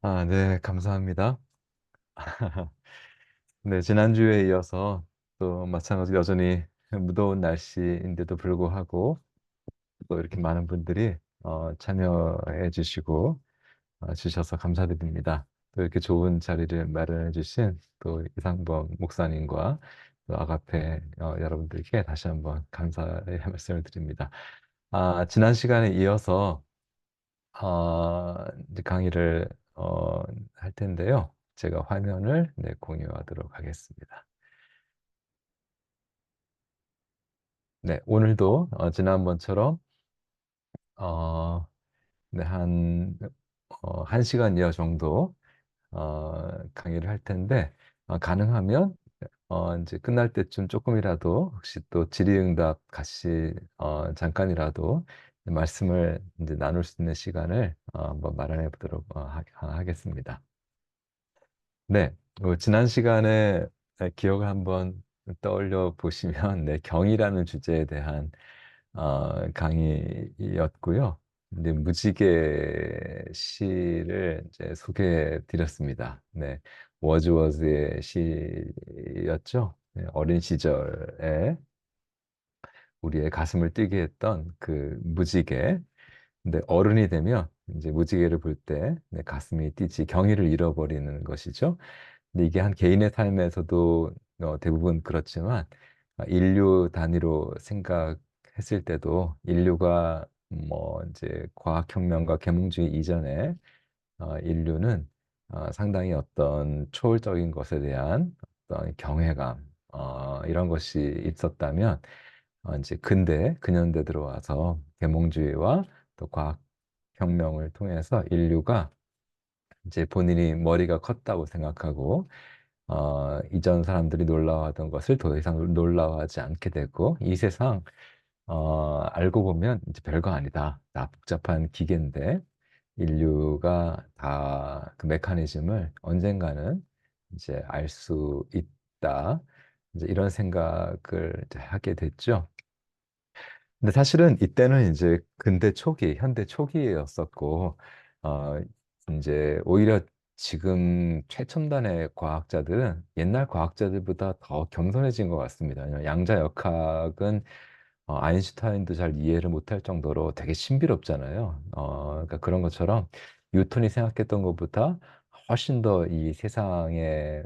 네, 감사합니다. 네, 지난주에 이어서 또 마찬가지로 여전히 무더운 날씨인데도 불구하고 또 이렇게 많은 분들이 참여해 주시고 주셔서 감사드립니다. 또 이렇게 좋은 자리를 마련해 주신 또 이상범 목사님과 또 아가페 여러분들께 다시 한번 감사의 말씀을 드립니다. 지난 시간에 이어서 이제 강의를 할 텐데요. 제가 화면을 공유하도록 하겠습니다. 네, 오늘도 지난번처럼 어, 네, 한 시간여 정도 강의를 할 텐데 가능하면 이제 끝날 때쯤 조금이라도 혹시 또 질의응답 같이 잠깐이라도 말씀을 이제 나눌 수 있는 시간을 한번 마련해 보도록 하겠습니다. 네, 지난 시간에 기억을 한번 떠올려 보시면, 네, 경이라는 주제에 대한 강의였고요. 근데 무지개 시를 이제 소개해 드렸습니다. 네, 워즈워즈의 시였죠. 네, 어린 시절에 우리의 가슴을 뛰게 했던 그 무지개. 근데 어른이 되면 이제 무지개를 볼 때 가슴이 뛰지 경의를 잃어버리는 것이죠. 근데 이게 한 개인의 삶에서도 대부분 그렇지만 인류 단위로 생각했을 때도 인류가 뭐 이제 과학혁명과 계몽주의 이전에 인류는 상당히 어떤 초월적인 것에 대한 어떤 경외감 이런 것이 있었다면 이제 근현대 들어와서 계몽주의와 또 과학혁명을 통해서 인류가 이제 본인이 머리가 컸다고 생각하고 이전 사람들이 놀라워하던 것을 더 이상 놀라워하지 않게 되고 이 세상 알고 보면 이제 별거 아니다. 다 복잡한 기계인데 인류가 다 그 메커니즘을 언젠가는 이제 알 수 있다. 이제 이런 생각을 이제 하게 됐죠. 근데 사실은 이때는 이제 근대 초기, 현대 초기였었고, 어, 이제 오히려 지금 최첨단의 과학자들은 옛날 과학자들보다 더 겸손해진 것 같습니다. 왜냐면 양자역학은 아인슈타인도 잘 이해를 못할 정도로 되게 신비롭잖아요. 그러니까 그런 것처럼 뉴턴이 생각했던 것보다 훨씬 더 이 세상의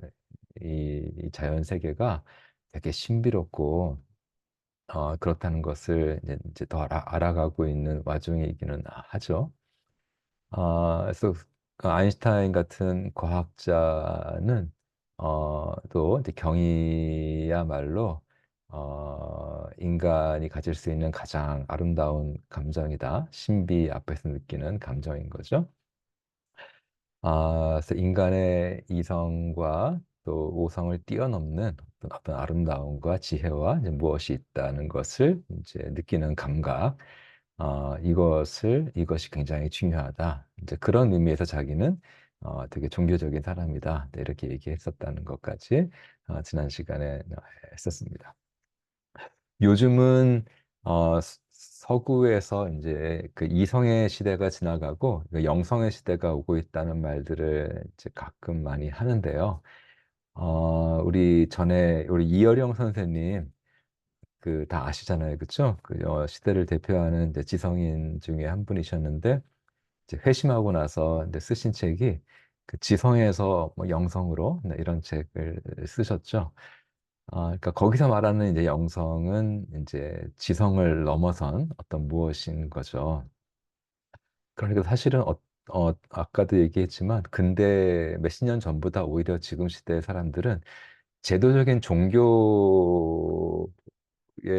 이 자연 세계가 되게 신비롭고 그렇다는 것을 이제 더 알아가고 있는 와중이기는 하죠. 그래서 그 아인슈타인 같은 과학자는 또 이제 경이야말로 인간이 가질 수 있는 가장 아름다운 감정이다. 신비 앞에서 느끼는 감정인 거죠. 그래서 인간의 이성과 또 오성을 뛰어넘는 어떤 아름다움과 지혜와 이제 무엇이 있다는 것을 이제 느끼는 감각, 이것이 굉장히 중요하다. 이제 그런 의미에서 자기는 되게 종교적인 사람이다. 네, 이렇게 얘기했었다는 것까지 지난 시간에 했었습니다. 요즘은 서구에서 이제 그 이성의 시대가 지나가고 그 영성의 시대가 오고 있다는 말들을 이제 가끔 많이 하는데요. 우리 이어령 선생님 그 다 아시잖아요, 그렇죠? 그 시대를 대표하는 이제 지성인 중에 한 분이셨는데 이제 회심하고 나서 이제 쓰신 책이 그 지성에서 뭐 영성으로 네, 이런 책을 쓰셨죠. 그러니까 거기서 말하는 이제 영성은 이제 지성을 넘어선 어떤 무엇인 거죠. 그러니까 사실은 아까도 얘기했지만 근대 몇십 년 전보다 오히려 지금 시대의 사람들은 제도적인 종교에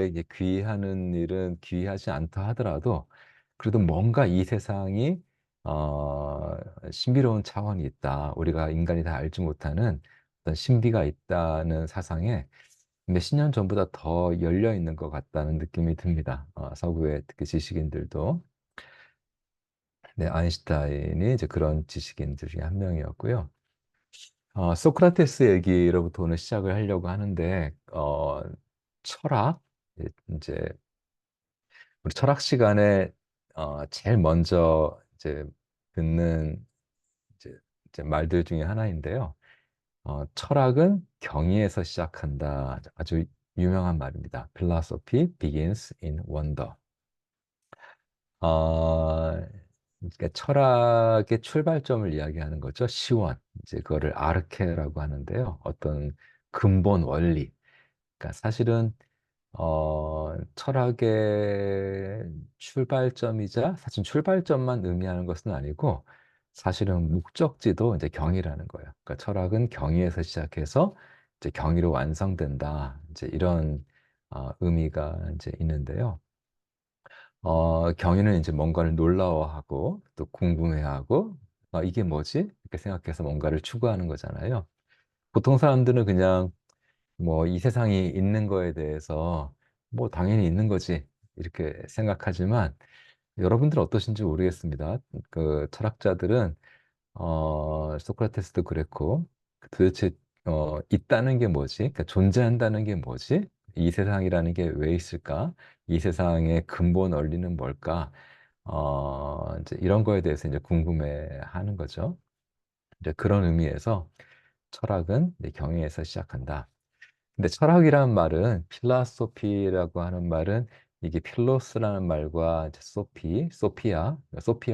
이제 귀의하는 일은 귀의하지 않다 하더라도 그래도 뭔가 이 세상이 어, 신비로운 차원이 있다. 우리가 인간이 다 알지 못하는 어떤 신비가 있다는 사상에 몇십 년 전보다 더 열려 있는 것 같다는 느낌이 듭니다. 서구의 특히 지식인들도. 네, 아인슈타인이 이제 그런 지식인들 중에 한 명이었고요. 소크라테스 얘기로부터 오늘 시작을 하려고 하는데, 철학, 이제 우리 철학 시간에 제일 먼저 이제 듣는 이제 이제 말들 중에 하나인데요. 철학은 경의에서 시작한다. 아주 유명한 말입니다. Philosophy begins in wonder. 어, 그러니까 철학의 출발점을 이야기하는 거죠. 시원. 이제 그거를 아르케라고 하는데요. 어떤 근본 원리. 그러니까 사실은 철학의 출발점이자 사실 출발점만 의미하는 것은 아니고 사실은 목적지도 이제 경이라는 거예요. 그러니까 철학은 경의에서 시작해서 이제 경의로 완성된다. 이제 이런 의미가 이제 있는데요. 경위는 이제 뭔가를 놀라워하고 또 궁금해하고 이게 뭐지? 이렇게 생각해서 뭔가를 추구하는 거잖아요. 보통 사람들은 그냥 뭐 이 세상이 있는 거에 대해서 뭐 당연히 있는 거지 이렇게 생각하지만 여러분들 어떠신지 모르겠습니다. 그 철학자들은 소크라테스도 그랬고 도대체 있다는 게 뭐지? 그러니까 존재한다는 게 뭐지? 이 세상이라는 게 왜 있을까? 이 세상의 근본 원리는 뭘까? 이제 이런 거에 대해서 이제 궁금해하는 거죠. 이제 그런 의미에서 철학은 이제 경외에서 시작한다. 근데 철학이라는 말은 필라소피라고 하는 말은 이게 필로스라는 말과 이제 소피아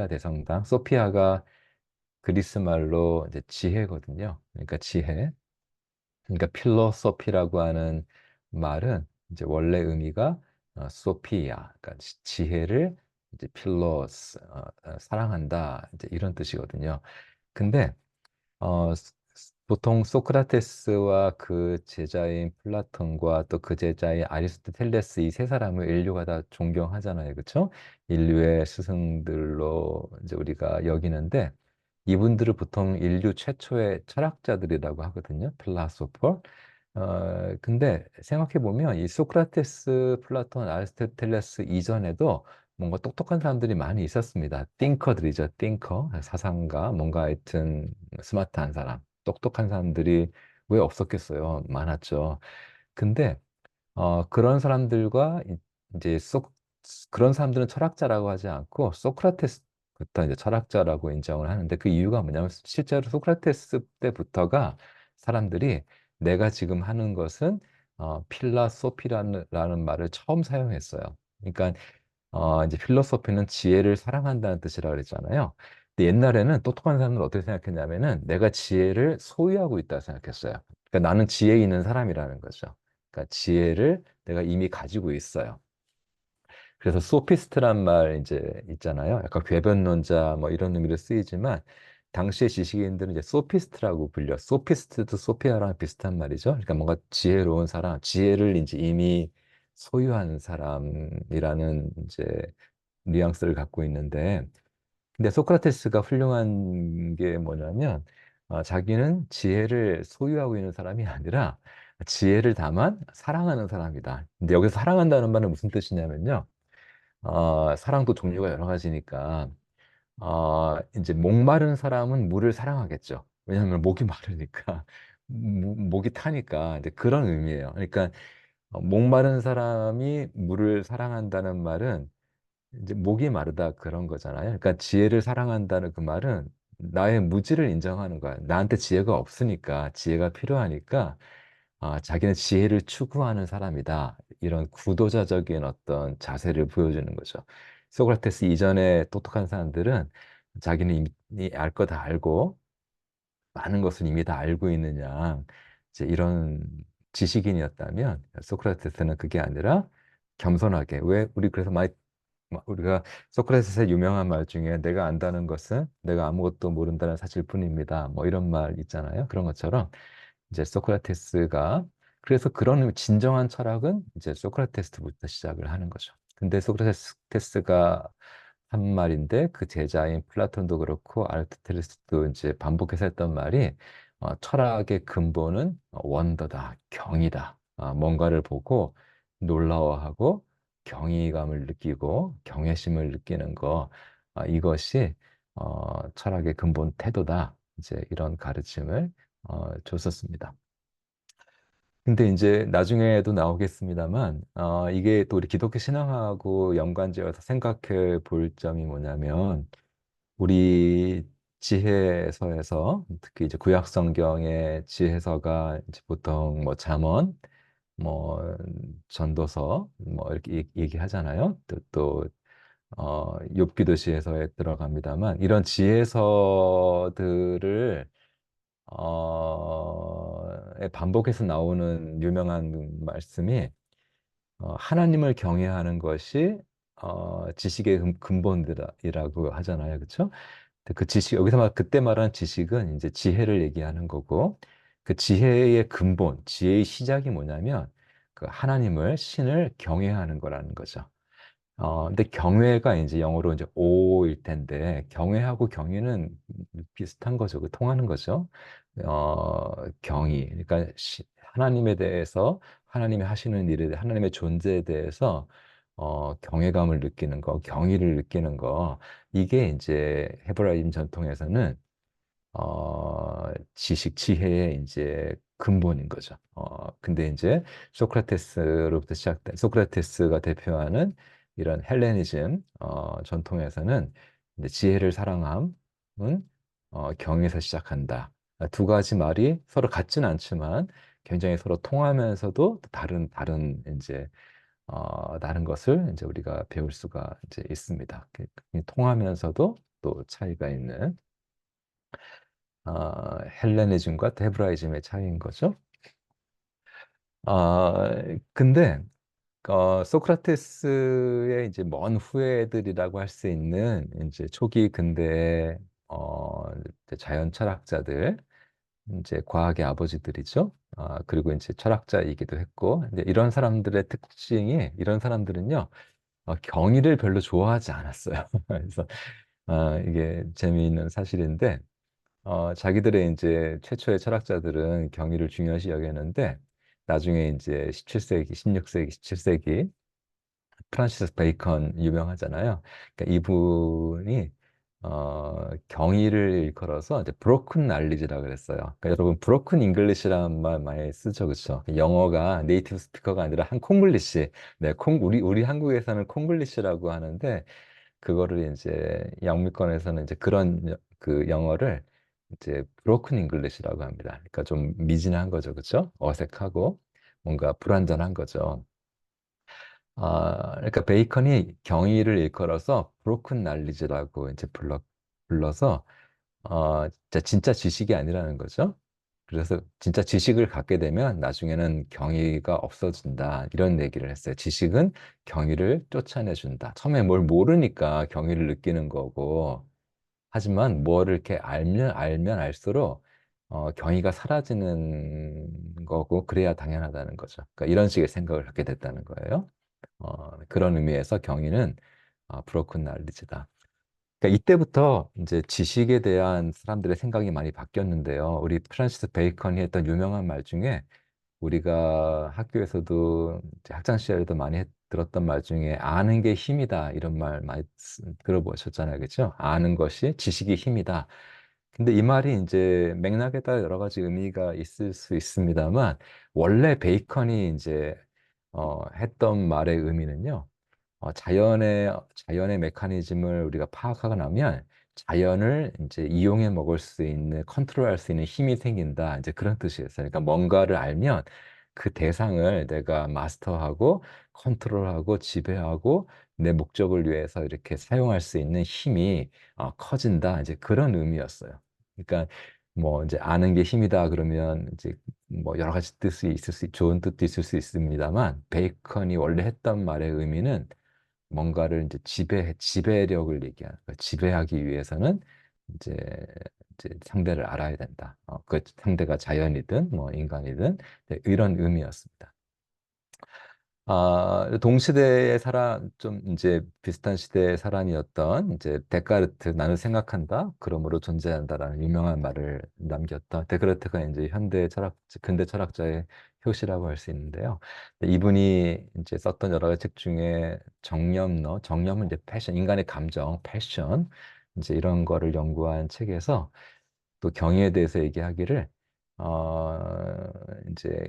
대성당, 소피아가 그리스 말로 이제 지혜거든요. 그러니까 지혜. 그러니까 필로소피라고 하는 말은 이제 원래 의미가 소피아, 그러니까 지혜를 이제 사랑한다. 이제 이런 뜻이거든요. 근데 보통 소크라테스와 그 제자인 플라톤과 또 그 제자인 아리스토텔레스 이 세 사람을 인류가 다 존경하잖아요. 그렇죠? 인류의 스승들로 이제 우리가 여기는데 이분들을 보통 인류 최초의 철학자들이라고 하거든요. 필라소퍼. 근데 생각해 보면 이 소크라테스, 플라톤, 아리스토텔레스 이전에도 뭔가 똑똑한 사람들이 많이 있었습니다. 띵커들이죠, 띵커. 사상가, 뭔가 하여튼 스마트한 사람, 똑똑한 사람들이 왜 없었겠어요? 많았죠. 근데 그런 사람들과 이제 그런 사람들은 철학자라고 하지 않고 소크라테스부터 이제 철학자라고 인정을 하는데 그 이유가 뭐냐면 실제로 소크라테스 때부터가 사람들이 내가 지금 하는 것은 필라소피라는 말을 처음 사용했어요. 그러니까 이제 필로소피는 지혜를 사랑한다는 뜻이라고 그랬잖아요. 근데 옛날에는 똑똑한 사람들은 어떻게 생각했냐면은 내가 지혜를 소유하고 있다 생각했어요. 그러니까 나는 지혜 있는 사람이라는 거죠. 그러니까 지혜를 내가 이미 가지고 있어요. 그래서 소피스트란 말 이제 있잖아요. 약간 궤변론자 뭐 이런 의미로 쓰이지만 당시의 지식인들은 이제 소피스트라고 불려. 소피스트도 소피아랑 비슷한 말이죠. 그러니까 뭔가 지혜로운 사람, 지혜를 이제 이미 소유한 사람이라는 이제 뉘앙스를 갖고 있는데, 근데 소크라테스가 훌륭한 게 뭐냐면, 자기는 지혜를 소유하고 있는 사람이 아니라 지혜를 다만 사랑하는 사람이다. 근데 여기서 사랑한다는 말은 무슨 뜻이냐면요. 사랑도 종류가 여러 가지니까, 이제 목마른 사람은 물을 사랑하겠죠. 왜냐하면 목이 마르니까, 목이 타니까, 이제 그런 의미예요. 그러니까, 목마른 사람이 물을 사랑한다는 말은 이제 목이 마르다 그런 거잖아요. 그러니까 지혜를 사랑한다는 그 말은 나의 무지를 인정하는 거야. 나한테 지혜가 없으니까, 지혜가 필요하니까, 자기는 지혜를 추구하는 사람이다. 이런 구도자적인 어떤 자세를 보여주는 거죠. 소크라테스 이전에 똑똑한 사람들은 자기는 이미 알 거 다 알고 많은 것을 이미 다 알고 있느냐. 이제 이런 지식인이었다면 소크라테스는 그게 아니라 겸손하게 왜 우리 그래서 많이 우리가 소크라테스의 유명한 말 중에 내가 안다는 것은 내가 아무것도 모른다는 사실뿐입니다. 뭐 이런 말 있잖아요. 그런 것처럼 이제 소크라테스가 그래서 그런 진정한 철학은 이제 소크라테스부터 시작을 하는 거죠. 근데 소크라테스가 한 말인데 그 제자인 플라톤도 그렇고 아리스토텔레스도 이제 반복해서 했던 말이 철학의 근본은 원더다, 경이다. 뭔가를 보고 놀라워하고 경이감을 느끼고 경외심을 느끼는 거 이것이 철학의 근본 태도다. 이제 이런 가르침을 줬었습니다. 근데 이제 나중에도 나오겠습니다만, 이게 또 우리 기독교 신앙하고 연관지어서 생각해 볼 점이 뭐냐면, 우리 지혜서에서 특히 이제 구약 성경의 지혜서가 이제 보통 뭐 잠언, 뭐 전도서 뭐 이렇게 얘기하잖아요. 욥기도 지혜서에 들어갑니다만 이런 지혜서들을 반복해서 나오는 유명한 말씀이 하나님을 경외하는 것이 지식의 근본이라고 하잖아요. 그렇죠? 그 지식 여기서 그때 말한 지식은 이제 지혜를 얘기하는 거고 그 지혜의 근본, 지혜의 시작이 뭐냐면 그 하나님을 신을 경외하는 거라는 거죠. 근데 경외가 이제 영어로 이제 오일 텐데 경외하고 경외는 비슷한 거죠. 그 통하는 거죠. 경의. 그러니까 하나님에 대해서 하나님이 하시는 일에 하나님의 존재에 대해서 경외감을 느끼는 거, 경의를 느끼는 거. 이게 이제 헤브라임 전통에서는 지식, 지혜의 이제 근본인 거죠. 근데 이제 소크라테스로부터 시작된, 소크라테스가 대표하는 이런 헬레니즘, 전통에서는 이제 지혜를 사랑함은, 경에서 시작한다. 두 가지 말이 서로 같진 않지만 굉장히 서로 통하면서도 다른 이제, 다른 것을 이제 우리가 배울 수가 이제 있습니다. 통하면서도 또 차이가 있는 헬레니즘과 헤브라이즘의 차이인 거죠. 근데 소크라테스의 이제 먼 후예들이라고 할 수 있는 이제 초기 근대의 이제 자연 철학자들, 이제 과학의 아버지들이죠. 그리고 이제 철학자이기도 했고, 이제 이런 사람들의 특징이 이런 사람들은요, 경의를 별로 좋아하지 않았어요. 그래서 이게 재미있는 사실인데. 자기들의 이제 최초의 철학자들은 경의를 중요시 여겼는데 나중에 이제 17세기, 16세기, 17세기 프란시스 베이컨 유명하잖아요. 그러니까 이분이 경의를 일컬어서 이제 브로큰 날리지라고 그랬어요. 그러니까 여러분 브로큰 잉글리시라는 말 많이 쓰죠, 그렇죠? 영어가 네이티브 스피커가 아니라 한 콩글리시. 네, 우리 한국에서는 콩글리시라고 하는데 그거를 이제 영미권에서는 이제 그런 그 영어를 이제 브로큰 잉글리시라고 합니다. 그러니까 좀 미진한 거죠, 그렇죠? 어색하고 뭔가 불완전한 거죠. 그러니까 베이컨이 경의를 일컬어서 브로큰 날리지라고 이제 불러서 진짜 지식이 아니라는 거죠. 그래서 진짜 지식을 갖게 되면 나중에는 경의가 없어진다. 이런 얘기를 했어요. 지식은 경의를 쫓아내준다. 처음에 뭘 모르니까 경의를 느끼는 거고, 하지만 뭐를 이렇게 알면 알수록 경의가 사라지는 거고, 그래야 당연하다는 거죠. 그러니까 이런 식의 생각을 갖게 됐다는 거예요. 그런 의미에서 경의는 브로큰 날리지다. 그러니까 이때부터 이제 지식에 대한 사람들의 생각이 많이 바뀌었는데요. 우리 프란시스 베이컨이 했던 유명한 말 중에 우리가 학교에서도 이제 학창 시절에도 많이 들었던 말 중에 아는 게 힘이다 이런 말 많이 들어보셨잖아요. 그렇죠? 아는 것이 지식이 힘이다. 근데 이 말이 이제 맥락에 따라 여러 가지 의미가 있을 수 있습니다만 원래 베이컨이 이제 했던 말의 의미는요. 자연의 메커니즘을 우리가 파악하고 나면 자연을 이제 이용해 먹을 수 있는, 컨트롤할 수 있는 힘이 생긴다. 이제 그런 뜻이었어요. 그러니까 뭔가를 알면 그 대상을 내가 마스터하고 컨트롤하고 지배하고 내 목적을 위해서 이렇게 사용할 수 있는 힘이 커진다. 이제 그런 의미였어요. 그러니까 뭐 이제 아는 게 힘이다 그러면 이제 뭐 여러 가지 뜻이 좋은 뜻도 있을 수 있습니다만 베이컨이 원래 했던 말의 의미는 뭔가를 이제 지배력을 얘기하는 거예요. 지배하기 위해서는 이제, 이제 상대를 알아야 된다. 그 상대가 자연이든 뭐 인간이든 네, 이런 의미였습니다. 동시대의 사람, 좀 이제 비슷한 시대의 사람이었던 이제 데카르트, 나는 생각한다, 그러므로 존재한다라는 유명한 말을 남겼던 데카르트가 이제 근대 철학자의 효시라고 할 수 있는데요. 이분이 이제 썼던 여러 가지 책 중에 정념은 이제 패션, 인간의 감정, 패션, 이제 이런 거를 연구한 책에서 또 경의에 대해서 얘기하기를, 이제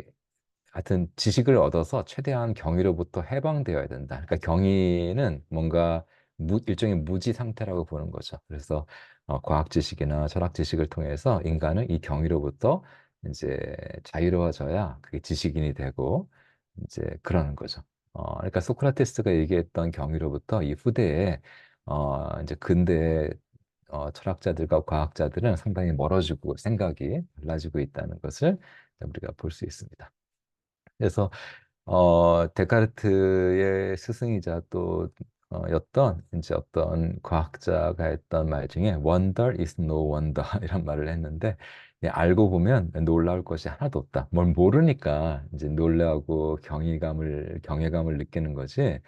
하여튼 지식을 얻어서 최대한 경의로부터 해방되어야 된다. 그러니까 경의는 뭔가 일종의 무지 상태라고 보는 거죠. 그래서 과학 지식이나 철학 지식을 통해서 인간은 이 경이로부터 이제 자유로워져야 그게 지식인이 되고 이제 그러는 거죠. 그러니까 소크라테스가 얘기했던 경이로부터 이 후대에 이제 근대 철학자들과 과학자들은 상당히 멀어지고 생각이 달라지고 있다는 것을 우리가 볼 수 있습니다. 그래서 데카르트의 스승이자 또 였던 이제 어떤 과학자가 했던 말 중에 wonder is no wonder 이런 말을 했는데 예, 알고 보면 놀라울 것이 하나도 없다. 뭘 모르니까 이제 놀라고 경외감을 느끼는 거지.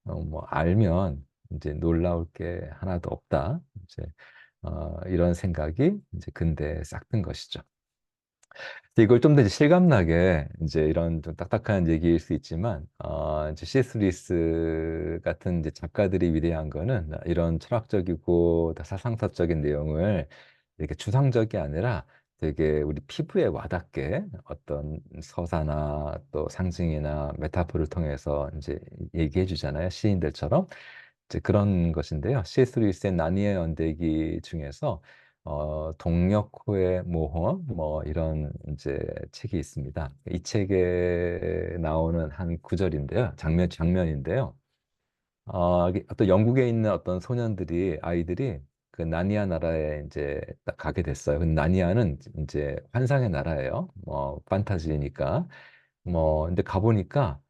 뭐 알면 이제 놀라울 게 하나도 없다. 이제 이런 생각이 이제 근대에 싹 든 것이죠. 이걸 좀 더 이제 실감나게 이제 이런 좀 딱딱한 얘기일 수 있지만 이제 C.S. 루이스 같은 이제 작가들이 위대한 거는 이런 철학적이고 사상사적인 내용을 이렇게 추상적이 아니라 되게 우리 피부에 와닿게 어떤 서사나 또 상징이나 메타포를 통해서 이제 얘기해 주잖아요. 시인들처럼. 이제 그런 것인데요. C.S. 루이스의 나니의 연대기 중에서 동력호의 모험 뭐 이런 이제 책이 있습니다. 이 책에 나오는 한 구절인데요. 장면인데요. 이게 어떤 영국에 있는 어떤 아이들이 그 나니아 나라에 이제 딱 가게 됐어요. 근데 나니아는 이제 환상의 나라예요. 뭐 판타지니까. 뭐 근데 가보니까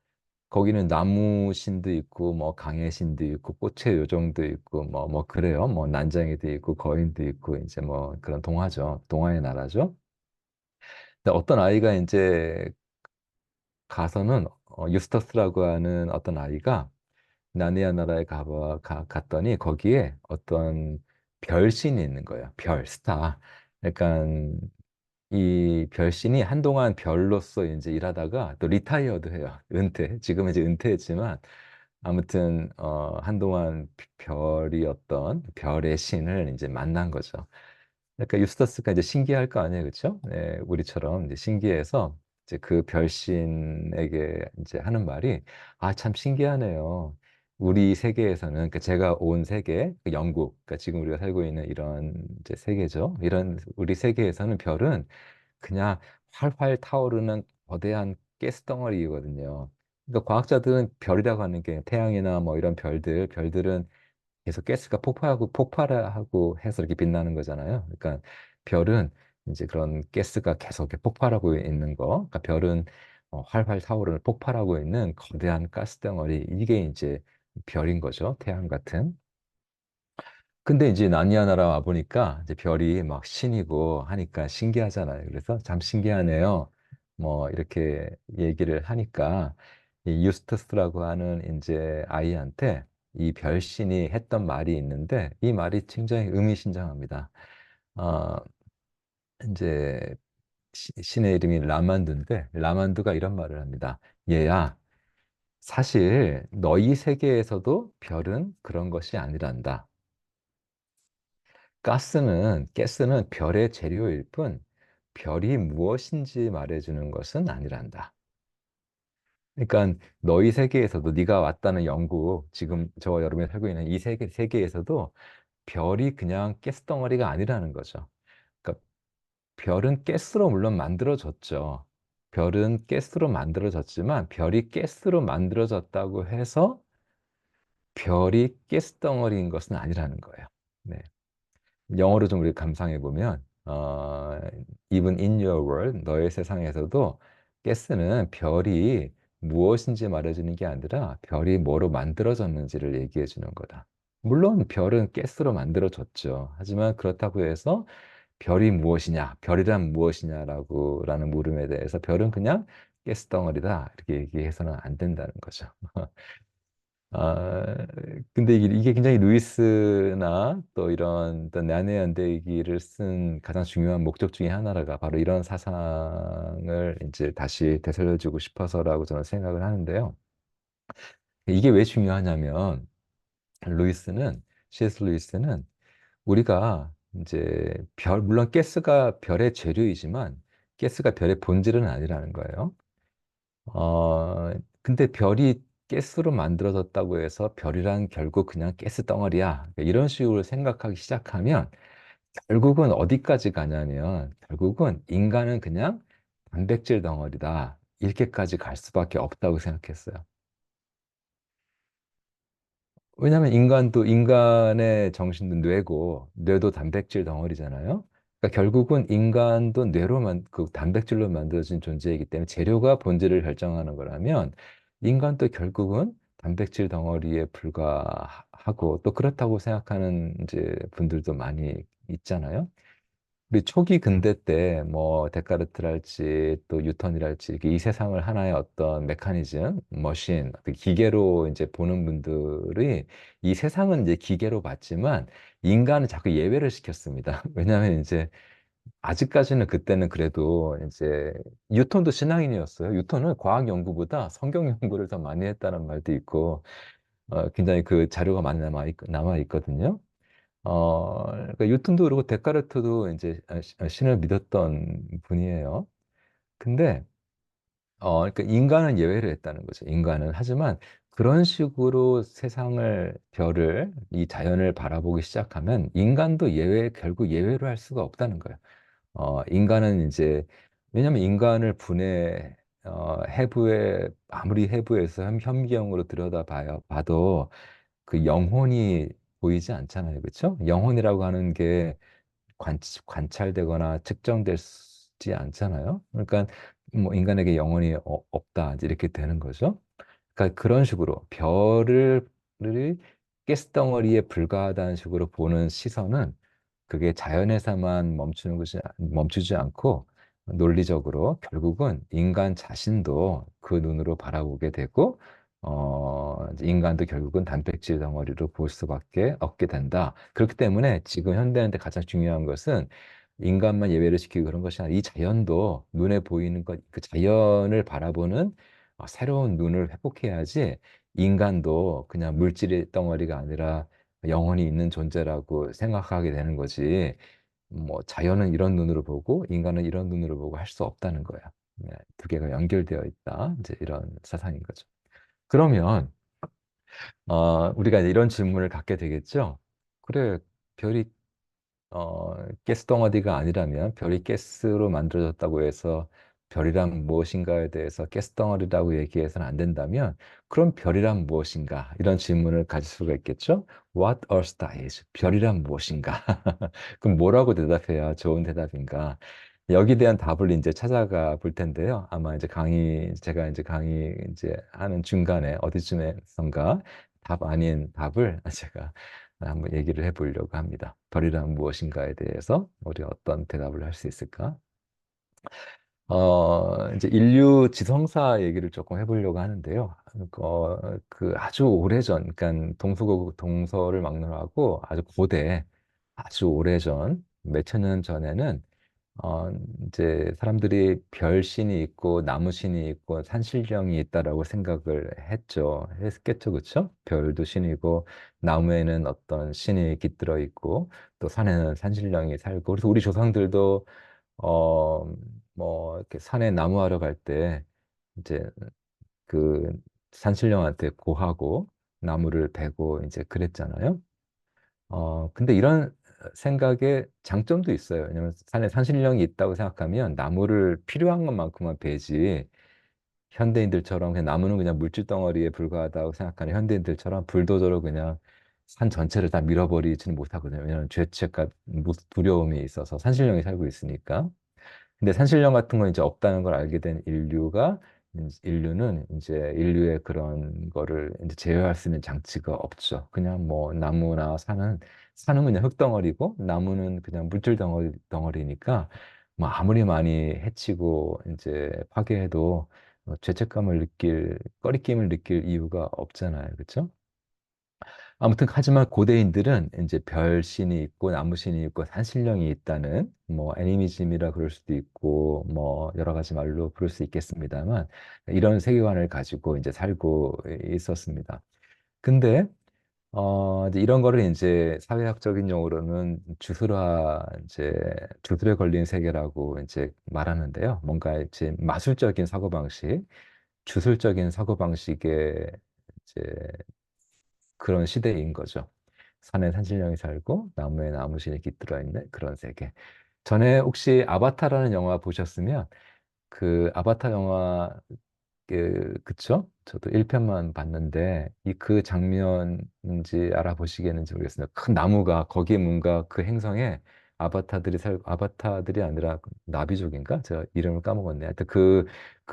거기는 나무 신도 있고 뭐 강의 신도 있고 꽃의 요정도 있고 뭐 그래요. 뭐 난장이도 있고 거인도 있고 이제 뭐 그런 동화죠. 동화의 나라죠. 근데 어떤 아이가 이제 가서는 유스터스라고 하는 어떤 아이가 나니아 나라에 갔더니 거기에 어떤 별신이 있는 거예요. 별, 스타. 그러니까 이 별신이 한동안 별로서 이제 일하다가 또 리타이어도 해요. 지금은 이제 은퇴했지만 아무튼 한동안 별이었던 별의 신을 이제 만난 거죠. 그러니까 유스타스가 이제 신기할 거 아니에요, 그렇죠? 네, 우리처럼 이제 신기해서 이제 그 별신에게 이제 하는 말이 참 신기하네요. 우리 세계에서는 그러니까 제가 온 세계, 그 영국, 그러니까 지금 우리가 살고 있는 이런 이제 세계죠. 이런 우리 세계에서는 별은 그냥 활활 타오르는 거대한 가스덩어리거든요. 그러니까 과학자들은 별이라고 하는 게 태양이나 뭐 이런 별들은 계속 가스가 폭발하고 해서 이렇게 빛나는 거잖아요. 그러니까 별은 이제 그런 가스가 계속 이렇게 폭발하고 있는 거. 그러니까 별은 활활 타오르는 폭발하고 있는 거대한 가스덩어리. 이게 이제 별인 거죠. 태양 같은. 근데 이제 나니아나라 와 보니까 이제 별이 막 신이고 하니까 신기하잖아요. 그래서 참 신기하네요. 뭐 이렇게 얘기를 하니까 이 유스터스라고 하는 이제 아이한테 이 별신이 했던 말이 있는데 이 말이 굉장히 의미심장합니다. 어, 이제 신의 이름이 라만두인데 라만두가 이런 말을 합니다. 얘야, 사실 너희 세계에서도 별은 그런 것이 아니란다. 가스는 별의 재료일 뿐 별이 무엇인지 말해주는 것은 아니란다. 그러니까 너희 세계에서도 네가 왔다는 영국, 지금 저와 여러분이 살고 있는 이 세계에서도 별이 그냥 가스덩어리가 아니라는 거죠. 그러니까 별은 가스로 물론 만들어졌죠. 별은 가스로 만들어졌지만 별이 가스로 만들어졌다고 해서 별이 가스덩어리인 것은 아니라는 거예요. 네. 영어로 좀 우리 감상해 보면 even in your world 너의 세상에서도 가스는 별이 무엇인지 말해주는 게 아니라 별이 뭐로 만들어졌는지를 얘기해 주는 거다. 물론 별은 가스로 만들어졌죠. 하지만 그렇다고 해서 별이 무엇이냐, 별이란 무엇이냐라고 라는 물음에 대해서 별은 그냥 가스 덩어리다 이렇게 얘기해서는 안 된다는 거죠. 아, 근데 이게 굉장히 루이스나 또 이런 어떤 난해 연대기를 쓴 가장 중요한 목적 중에 하나가 바로 이런 사상을 이제 다시 되살려주고 싶어서라고 저는 생각을 하는데요. 이게 왜 중요하냐면 C.S. 루이스는 우리가 이제 물론 가스가 별의 재료이지만 가스가 별의 본질은 아니라는 거예요. 어, 근데 별이 가스로 만들어졌다고 해서 별이란 결국 그냥 가스 덩어리야. 이런 식으로 생각하기 시작하면 결국은 어디까지 가냐면 결국은 인간은 그냥 단백질 덩어리다. 이렇게까지 갈 수밖에 없다고 생각했어요. 왜냐하면 인간도 인간의 정신도 뇌고 뇌도 단백질 덩어리잖아요. 그러니까 결국은 인간도 그 단백질로 만들어진 존재이기 때문에 재료가 본질을 결정하는 거라면 인간도 결국은 단백질 덩어리에 불과하고 또 그렇다고 생각하는 이제 분들도 많이 있잖아요. 우리 초기 근대 때 뭐 데카르트랄지 또 뉴턴이랄지 이렇게 이 세상을 하나의 어떤 메커니즘, 머신, 어떤 기계로 이제 보는 분들이 이 세상은 이제 기계로 봤지만 인간은 자꾸 예외를 시켰습니다. 왜냐하면 이제 아직까지는 그때는 그래도 이제 뉴턴도 신앙인이었어요. 뉴턴은 과학 연구보다 성경 연구를 더 많이 했다는 말도 있고 굉장히 그 자료가 많이 남아 있거든요. 그러니까 뉴턴도 그렇고 데카르트도 이제 신을 믿었던 분이에요. 근데 그러니까 인간은 예외를 했다는 거죠. 인간은 하지만 그런 식으로 세상을, 별을, 이 자연을 바라보기 시작하면 인간도 결국 예외로 할 수가 없다는 거예요. 인간은 이제 왜냐하면 인간을 해부에 아무리 해부해서 현미경으로 봐도 그 영혼이 보이지 않잖아요. 그렇죠? 영혼이라고 하는 게 관찰되거나 측정되지 않잖아요. 그러니까 뭐 인간에게 영혼이 없다 이제 이렇게 되는 거죠. 그러니까 그런 식으로 별을 가스덩어리에 불과하다는 식으로 보는 시선은 그게 자연에서만 멈추지 않고 논리적으로 결국은 인간 자신도 그 눈으로 바라보게 되고 이제 인간도 결국은 단백질 덩어리로 볼 수밖에 없게 된다. 그렇기 때문에 지금 현대한테 가장 중요한 것은 인간만 예외를 시키고 그런 것이 아니라 이 자연도 눈에 보이는 것, 그 자연을 바라보는 새로운 눈을 회복해야지 인간도 그냥 물질의 덩어리가 아니라 영혼이 있는 존재라고 생각하게 되는 거지. 뭐 자연은 이런 눈으로 보고 인간은 이런 눈으로 보고 할 수 없다는 거야. 네, 두 개가 연결되어 있다. 이제 이런 사상인 거죠. 그러면 우리가 이제 이런 질문을 갖게 되겠죠. 그래, 별이 가스 덩어리가 아니라면 별이 가스로 만들어졌다고 해서 별이란 무엇인가에 대해서 가스 덩어리라고 얘기해서는 안 된다면 그럼 별이란 무엇인가? 이런 질문을 가질 수가 있겠죠? What are stars? 별이란 무엇인가? 그럼 뭐라고 대답해야 좋은 대답인가? 여기에 대한 답을 이제 찾아가 볼 텐데요. 아마 이제 제가 이제 강의 이제 하는 중간에 어디쯤에선가 답 아닌 답을 제가 한번 얘기를 해보려고 합니다. 별이란 무엇인가에 대해서 우리가 어떤 대답을 할 수 있을까? 이제 인류 지성사 얘기를 조금 해보려고 하는데요. 그 아주 오래전, 그러니까 동서를 막론하고 아주 아주 오래전, 몇 천 년 전에는 어, 이제 사람들이 별신이 있고 나무신이 있고 산신령이 있다라고 생각을 했겠죠, 그렇죠? 별도 신이고 나무에는 어떤 신이 깃들어 있고 또 산에는 산신령이 살고 그래서 우리 조상들도 어, 뭐 이렇게 산에 나무하러 갈 때 이제 그 산신령한테 고하고 나무를 베고 이제 그랬잖아요. 근데 이런 생각에 장점도 있어요. 왜냐면 산에 산신령이 있다고 생각하면 나무를 필요한 것만큼만 베지 현대인들처럼 그냥 나무는 그냥 물질 덩어리에 불과하다고 생각하는 현대인들처럼 불도저로 그냥 산 전체를 다 밀어버리지는 못하거든요. 왜냐하면 죄책과 두려움이 있어서 산신령이 살고 있으니까. 근데 산신령 같은 건 이제 없다는 걸 알게 된 인류는 이제 인류의 그런 거를 이제 제어할 수 있는 장치가 없죠. 그냥 뭐 나무나 산은 그냥 흙덩어리고 나무는 그냥 덩어리니까 뭐 아무리 많이 해치고 이제 파괴해도 꺼리낌을 느낄 이유가 없잖아요. 그렇죠? 아무튼 하지만 고대인들은 이제 별신이 있고 나무신이 있고 산신령이 있다는 뭐 애니미즘이라 그럴 수도 있고 뭐 여러 가지 말로 부를 수 있겠습니다만 이런 세계관을 가지고 이제 살고 있었습니다. 근데 이제 이런 거를 이제 사회학적인 용어로는 주술에 걸린 세계라고 이제 말하는데요. 뭔가 이제 마술적인 사고방식, 주술적인 사고방식의 이제 그런 시대인 거죠. 산에 산신령이 살고 나무에 나무신이 깃들어 있는 그런 세계. 전에 혹시 아바타라는 영화 보셨으면 그 아바타 영화 그쵸? 저도 1편만 봤는데 이 그 장면인지 알아보시겠는지 모르겠습니다. 큰 나무가 거기에 뭔가 그 행성에 아바타들이 아니라 나비족인가? 제가 이름을 까먹었네. 하여튼 그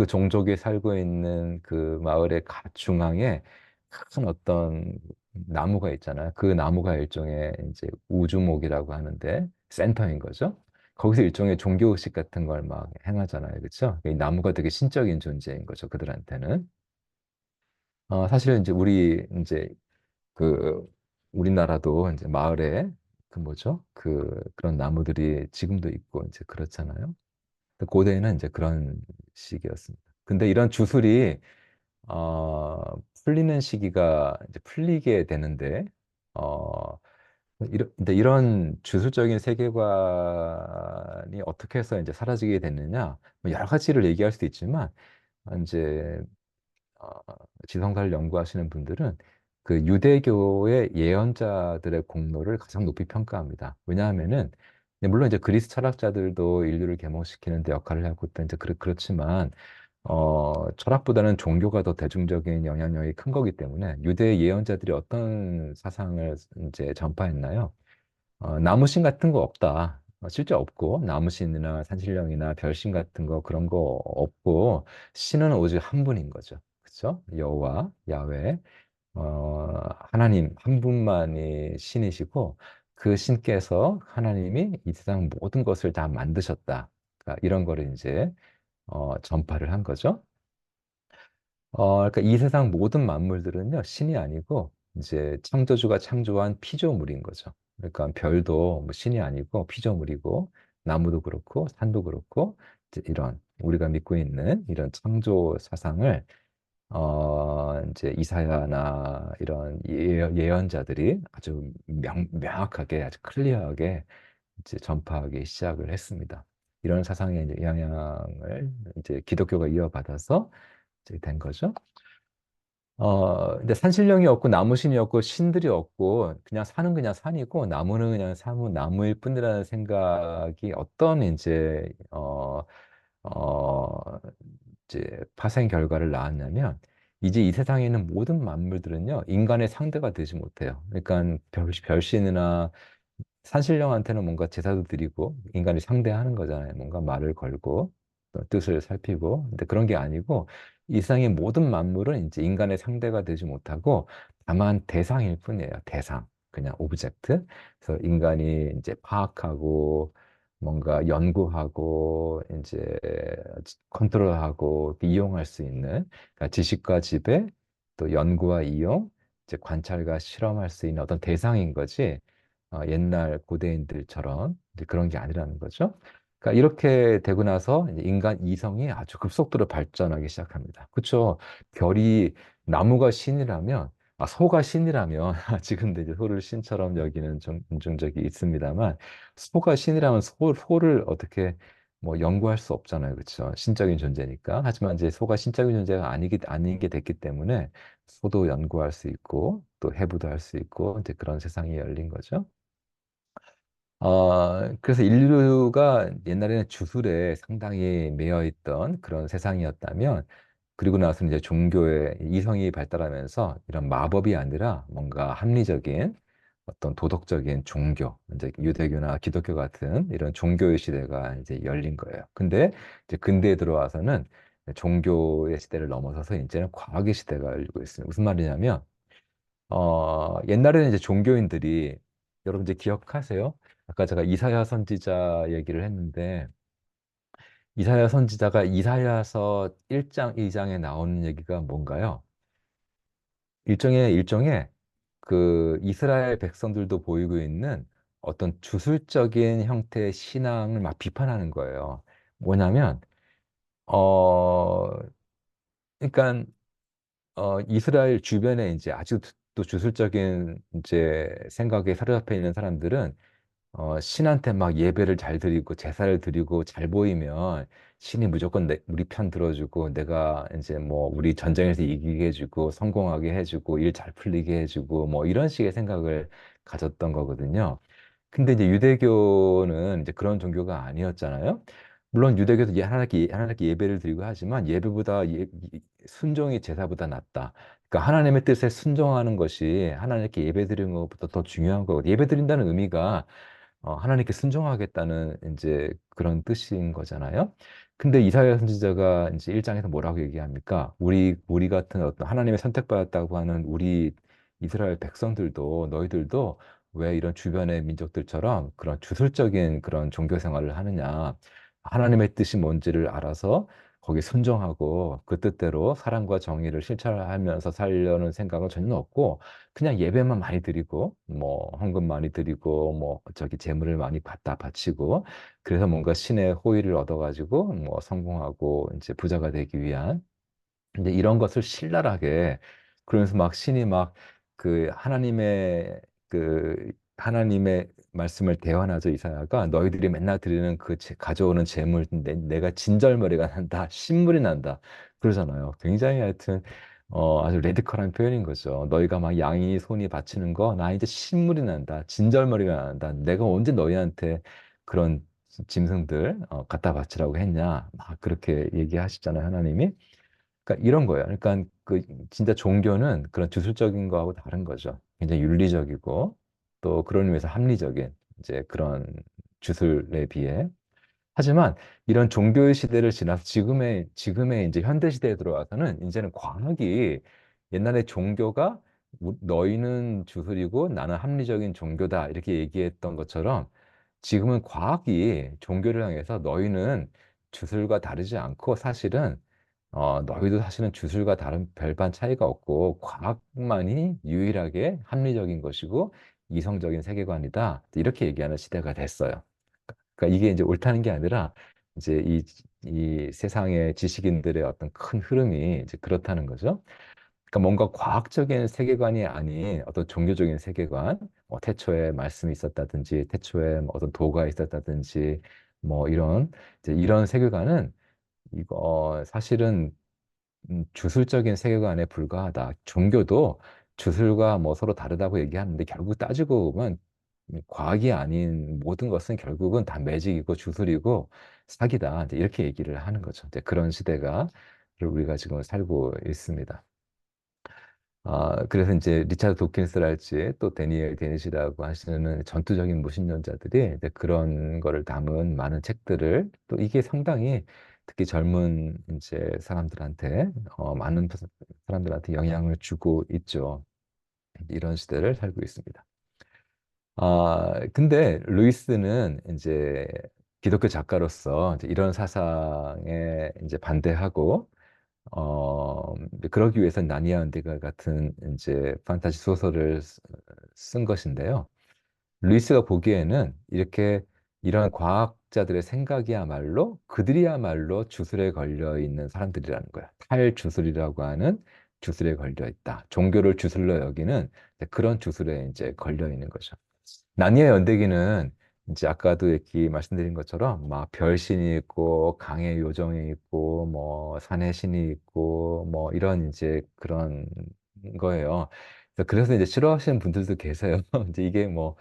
종족이 살고 있는 그 마을의 중앙에 큰 어떤 나무가 있잖아요. 그 나무가 일종의 이제 우주목이라고 하는데 센터인 거죠. 거기서 일종의 종교의식 같은 걸 막 행하잖아요. 그렇죠? 이 나무가 되게 신적인 존재인 거죠. 그들한테는. 사실 이제 우리 이제 그 우리나라도 이제 마을에 그 뭐죠? 그런 나무들이 지금도 있고 이제 그렇잖아요. 근데 고대에는 이제 그런 시기였습니다. 근데 이런 주술이 어, 풀리는 시기가 이제 풀리게 되는데 어, 근데 이런 주술적인 세계관이 어떻게 해서 이제 사라지게 됐느냐? 뭐 여러 가지를 얘기할 수도 있지만 이제 어, 지성사를 연구하시는 분들은 그 유대교의 예언자들의 공로를 가장 높이 평가합니다. 왜냐하면은 물론 이제 그리스 철학자들도 인류를 계몽시키는 데 역할을 하고 있다 이제 그렇지만 철학보다는 종교가 더 대중적인 영향력이 큰 거기 때문에 유대 예언자들이 어떤 사상을 이제 전파했나요? 나무신 같은 거 없다. 실제 없고 나무신이나 산신령이나 별신 같은 거 그런 거 없고 신은 오직 한 분인 거죠. 그렇죠? 여호와, 야훼, 하나님 한 분만이 신이시고 그 신께서 하나님이 이 세상 모든 것을 다 만드셨다. 그러니까 이런 거를 이제 전파를 한 거죠. 그러니까 이 세상 모든 만물들은요, 신이 아니고, 이제 창조주가 창조한 피조물인 거죠. 그러니까 별도 뭐 신이 아니고 피조물이고, 나무도 그렇고, 산도 그렇고, 이제 이런, 우리가 믿고 있는 이런 창조 사상을, 이제 이사야나 이런 예언자들이 아주 명확하게, 아주 클리어하게 이제 전파하기 시작을 했습니다. 이런 사상의 이제 영향을 이제 기독교가 이어받아서 이제 된 거죠. 근데 산신령이 없고 나무신이 없고 신들이 없고 그냥 산은 그냥 산이고 나무는 그냥 나무일 뿐이라는 생각이 어떤 어, 이제 파생 결과를 낳았냐면 이제 이 세상에 있는 모든 만물들은요 인간의 상대가 되지 못해요. 그러니까 별신이나 산신령한테는 뭔가 제사도 드리고 인간이 상대하는 거잖아요. 뭔가 말을 걸고 또 뜻을 살피고. 근데 그런 게 아니고 이 세상의 모든 만물은 이제 인간의 상대가 되지 못하고 다만 대상일 뿐이에요. 대상. 그냥 오브젝트. 그래서 인간이 이제 파악하고 뭔가 연구하고 이제 컨트롤하고 이용할 수 있는 그러니까 지식과 지배 또 연구와 이용 이제 관찰과 실험할 수 있는 어떤 대상인 거지. 옛날 고대인들처럼 이제 그런 게 아니라는 거죠. 그러니까 이렇게 되고 나서 이제 인간 이성이 아주 급속도로 발전하기 시작합니다. 그렇죠? 별이 나무가 신이라면 소가 신이라면 지금도 이제 소를 신처럼 여기는 좀 인종적이 있습니다만 소가 신이라면 소를 어떻게 뭐 연구할 수 없잖아요. 그렇죠? 신적인 존재니까. 하지만 이제 소가 신적인 존재가 아닌 게 됐기 때문에 소도 연구할 수 있고 또 해부도 할 수 있고 이제 그런 세상이 열린 거죠. 그래서 인류가 옛날에는 주술에 상당히 매여 있던 그런 세상이었다면, 그리고 나서 이제 종교의 이성이 발달하면서 이런 마법이 아니라 뭔가 합리적인 어떤 도덕적인 종교, 이제 유대교나 기독교 같은 이런 종교의 시대가 이제 열린 거예요. 근데 이제 근대에 들어와서는 종교의 시대를 넘어서서 이제는 과학의 시대가 열리고 있습니다. 무슨 말이냐면, 옛날에는 이제 종교인들이 여러분 이제 기억하세요? 아까 제가 이사야 선지자 얘기를 했는데 이사야 선지자가 이사야서 1장, 2장에 나오는 얘기가 뭔가요? 일종의 그 이스라엘 백성들도 보이고 있는 어떤 주술적인 형태의 신앙을 막 비판하는 거예요. 뭐냐면 어 그러니까 이스라엘 주변에 이제 아주 또 주술적인 이제 생각에 사로잡혀 있는 사람들은 신한테 막 예배를 잘 드리고 제사를 드리고 잘 보이면 신이 무조건 우리 편 들어주고 내가 이제 뭐 우리 전쟁에서 이기게 해주고 성공하게 해주고 일 잘 풀리게 해주고 뭐 이런 식의 생각을 가졌던 거거든요. 근데 이제 유대교는 이제 그런 종교가 아니었잖아요. 물론 유대교도 하나님께 예배를 드리고 하지만 예배보다 순종이 제사보다 낫다. 그러니까 하나님의 뜻에 순종하는 것이 하나님께 예배 드리는 것보다 더 중요한 거거든요. 예배 드린다는 의미가 하나님께 순종하겠다는 이제 그런 뜻인 거잖아요. 근데 이사야 선지자가 이제 1장에서 뭐라고 얘기합니까? 우리 같은 어떤 하나님의 선택받았다고 하는 우리 이스라엘 백성들도 너희들도 왜 이런 주변의 민족들처럼 그런 주술적인 그런 종교 생활을 하느냐? 하나님의 뜻이 뭔지를 알아서 거기에 순종하고 그 뜻대로 사랑과 정의를 실천하면서 살려는 생각은 전혀 없고 그냥 예배만 많이 드리고 뭐 헌금 많이 드리고 뭐 저기 재물을 많이 받다 바치고 그래서 뭔가 신의 호의를 얻어가지고 뭐 성공하고 이제 부자가 되기 위한 이제 이런 것을 신랄하게 그러면서 막 신이 막 그 하나님의 말씀을 대환하죠 이사야가 너희들이 맨날 드리는 가져오는 재물 내가 진절머리가 난다 신물이 난다 그러잖아요. 굉장히 하여튼 아주 레디컬한 표현인 거죠. 너희가 막 양이 손이 바치는 거 나 이제 신물이 난다 진절머리가 난다 내가 언제 너희한테 그런 짐승들 갖다 바치라고 했냐 막 그렇게 얘기하시잖아요 하나님이. 그러니까 이런 거예요. 그러니까 그 진짜 종교는 그런 주술적인 거하고 다른 거죠. 굉장히 윤리적이고 또 그런 의미에서 합리적인 이제 그런 주술에 비해. 하지만 이런 종교의 시대를 지나서 지금의 이제 현대 시대에 들어와서는 이제는 과학이 옛날에 종교가 너희는 주술이고 나는 합리적인 종교다 이렇게 얘기했던 것처럼 지금은 과학이 종교를 향해서 너희는 주술과 다르지 않고 사실은 너희도 사실은 주술과 다른 별반 차이가 없고 과학만이 유일하게 합리적인 것이고 이성적인 세계관이다. 이렇게 얘기하는 시대가 됐어요. 그러니까 이게 이제 옳다는 게 아니라 이제 이 세상의 지식인들의 어떤 큰 흐름이 이제 그렇다는 거죠. 그러니까 뭔가 과학적인 세계관이 아닌 어떤 종교적인 세계관, 태초에 말씀이 있었다든지, 태초에 뭐 어떤 도가 있었다든지, 뭐 이런 세계관은 이거 사실은 주술적인 세계관에 불과하다. 종교도 주술과 뭐 서로 다르다고 얘기하는데 결국 따지고 보면 과학이 아닌 모든 것은 결국은 다 매직이고 주술이고 사기다. 이제 이렇게 얘기를 하는 거죠. 이제 그런 시대가 우리가 지금 살고 있습니다. 그래서 이제 리차드 도킨스랄지 또 데니엘 데니시라고 하시는 전투적인 무신론자들이 이제 그런 거를 담은 많은 책들을 또 이게 상당히 특히 젊은 이제 사람들한테 많은 사람들한테 영향을 주고 있죠. 이런 시대를 살고 있습니다. 근데 루이스는 이제 기독교 작가로서 이제 이런 사상에 이제 반대하고 이제 그러기 위해서 나니아 운대가 같은 이제 판타지 소설을 쓴 것인데요. 루이스가 보기에는 이런 과학자들의 생각이야말로 그들이야말로 주술에 걸려 있는 사람들이라는 거야. 탈주술이라고 하는 주술에 걸려 있다. 종교를 주술로 여기는 그런 주술에 이제 걸려 있는 거죠. 나니아 연대기는 이제 아까도 이렇게 말씀드린 것처럼 막 별신이 있고 강의 요정이 있고 뭐 산의 신이 있고 뭐 이런 이제 그런 거예요. 그래서 이제 싫어하시는 분들도 계세요. 이제 이게 뭐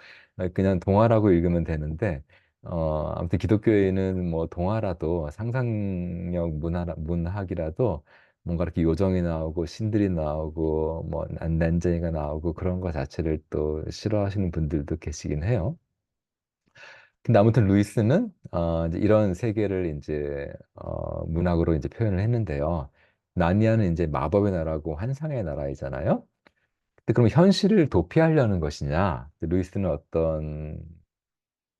그냥 동화라고 읽으면 되는데 아무튼 기독교에는 뭐 동화라도 상상력 문학이라도 뭔가 이렇게 요정이 나오고 신들이 나오고 뭐 난쟁이가 나오고 그런 거 자체를 또 싫어하시는 분들도 계시긴 해요. 근데 아무튼 루이스는 이제 이런 세계를 이제 문학으로 이제 표현을 했는데요. 나니아는 이제 마법의 나라고 환상의 나라이잖아요. 근데 그럼 현실을 도피하려는 것이냐? 루이스는 어떤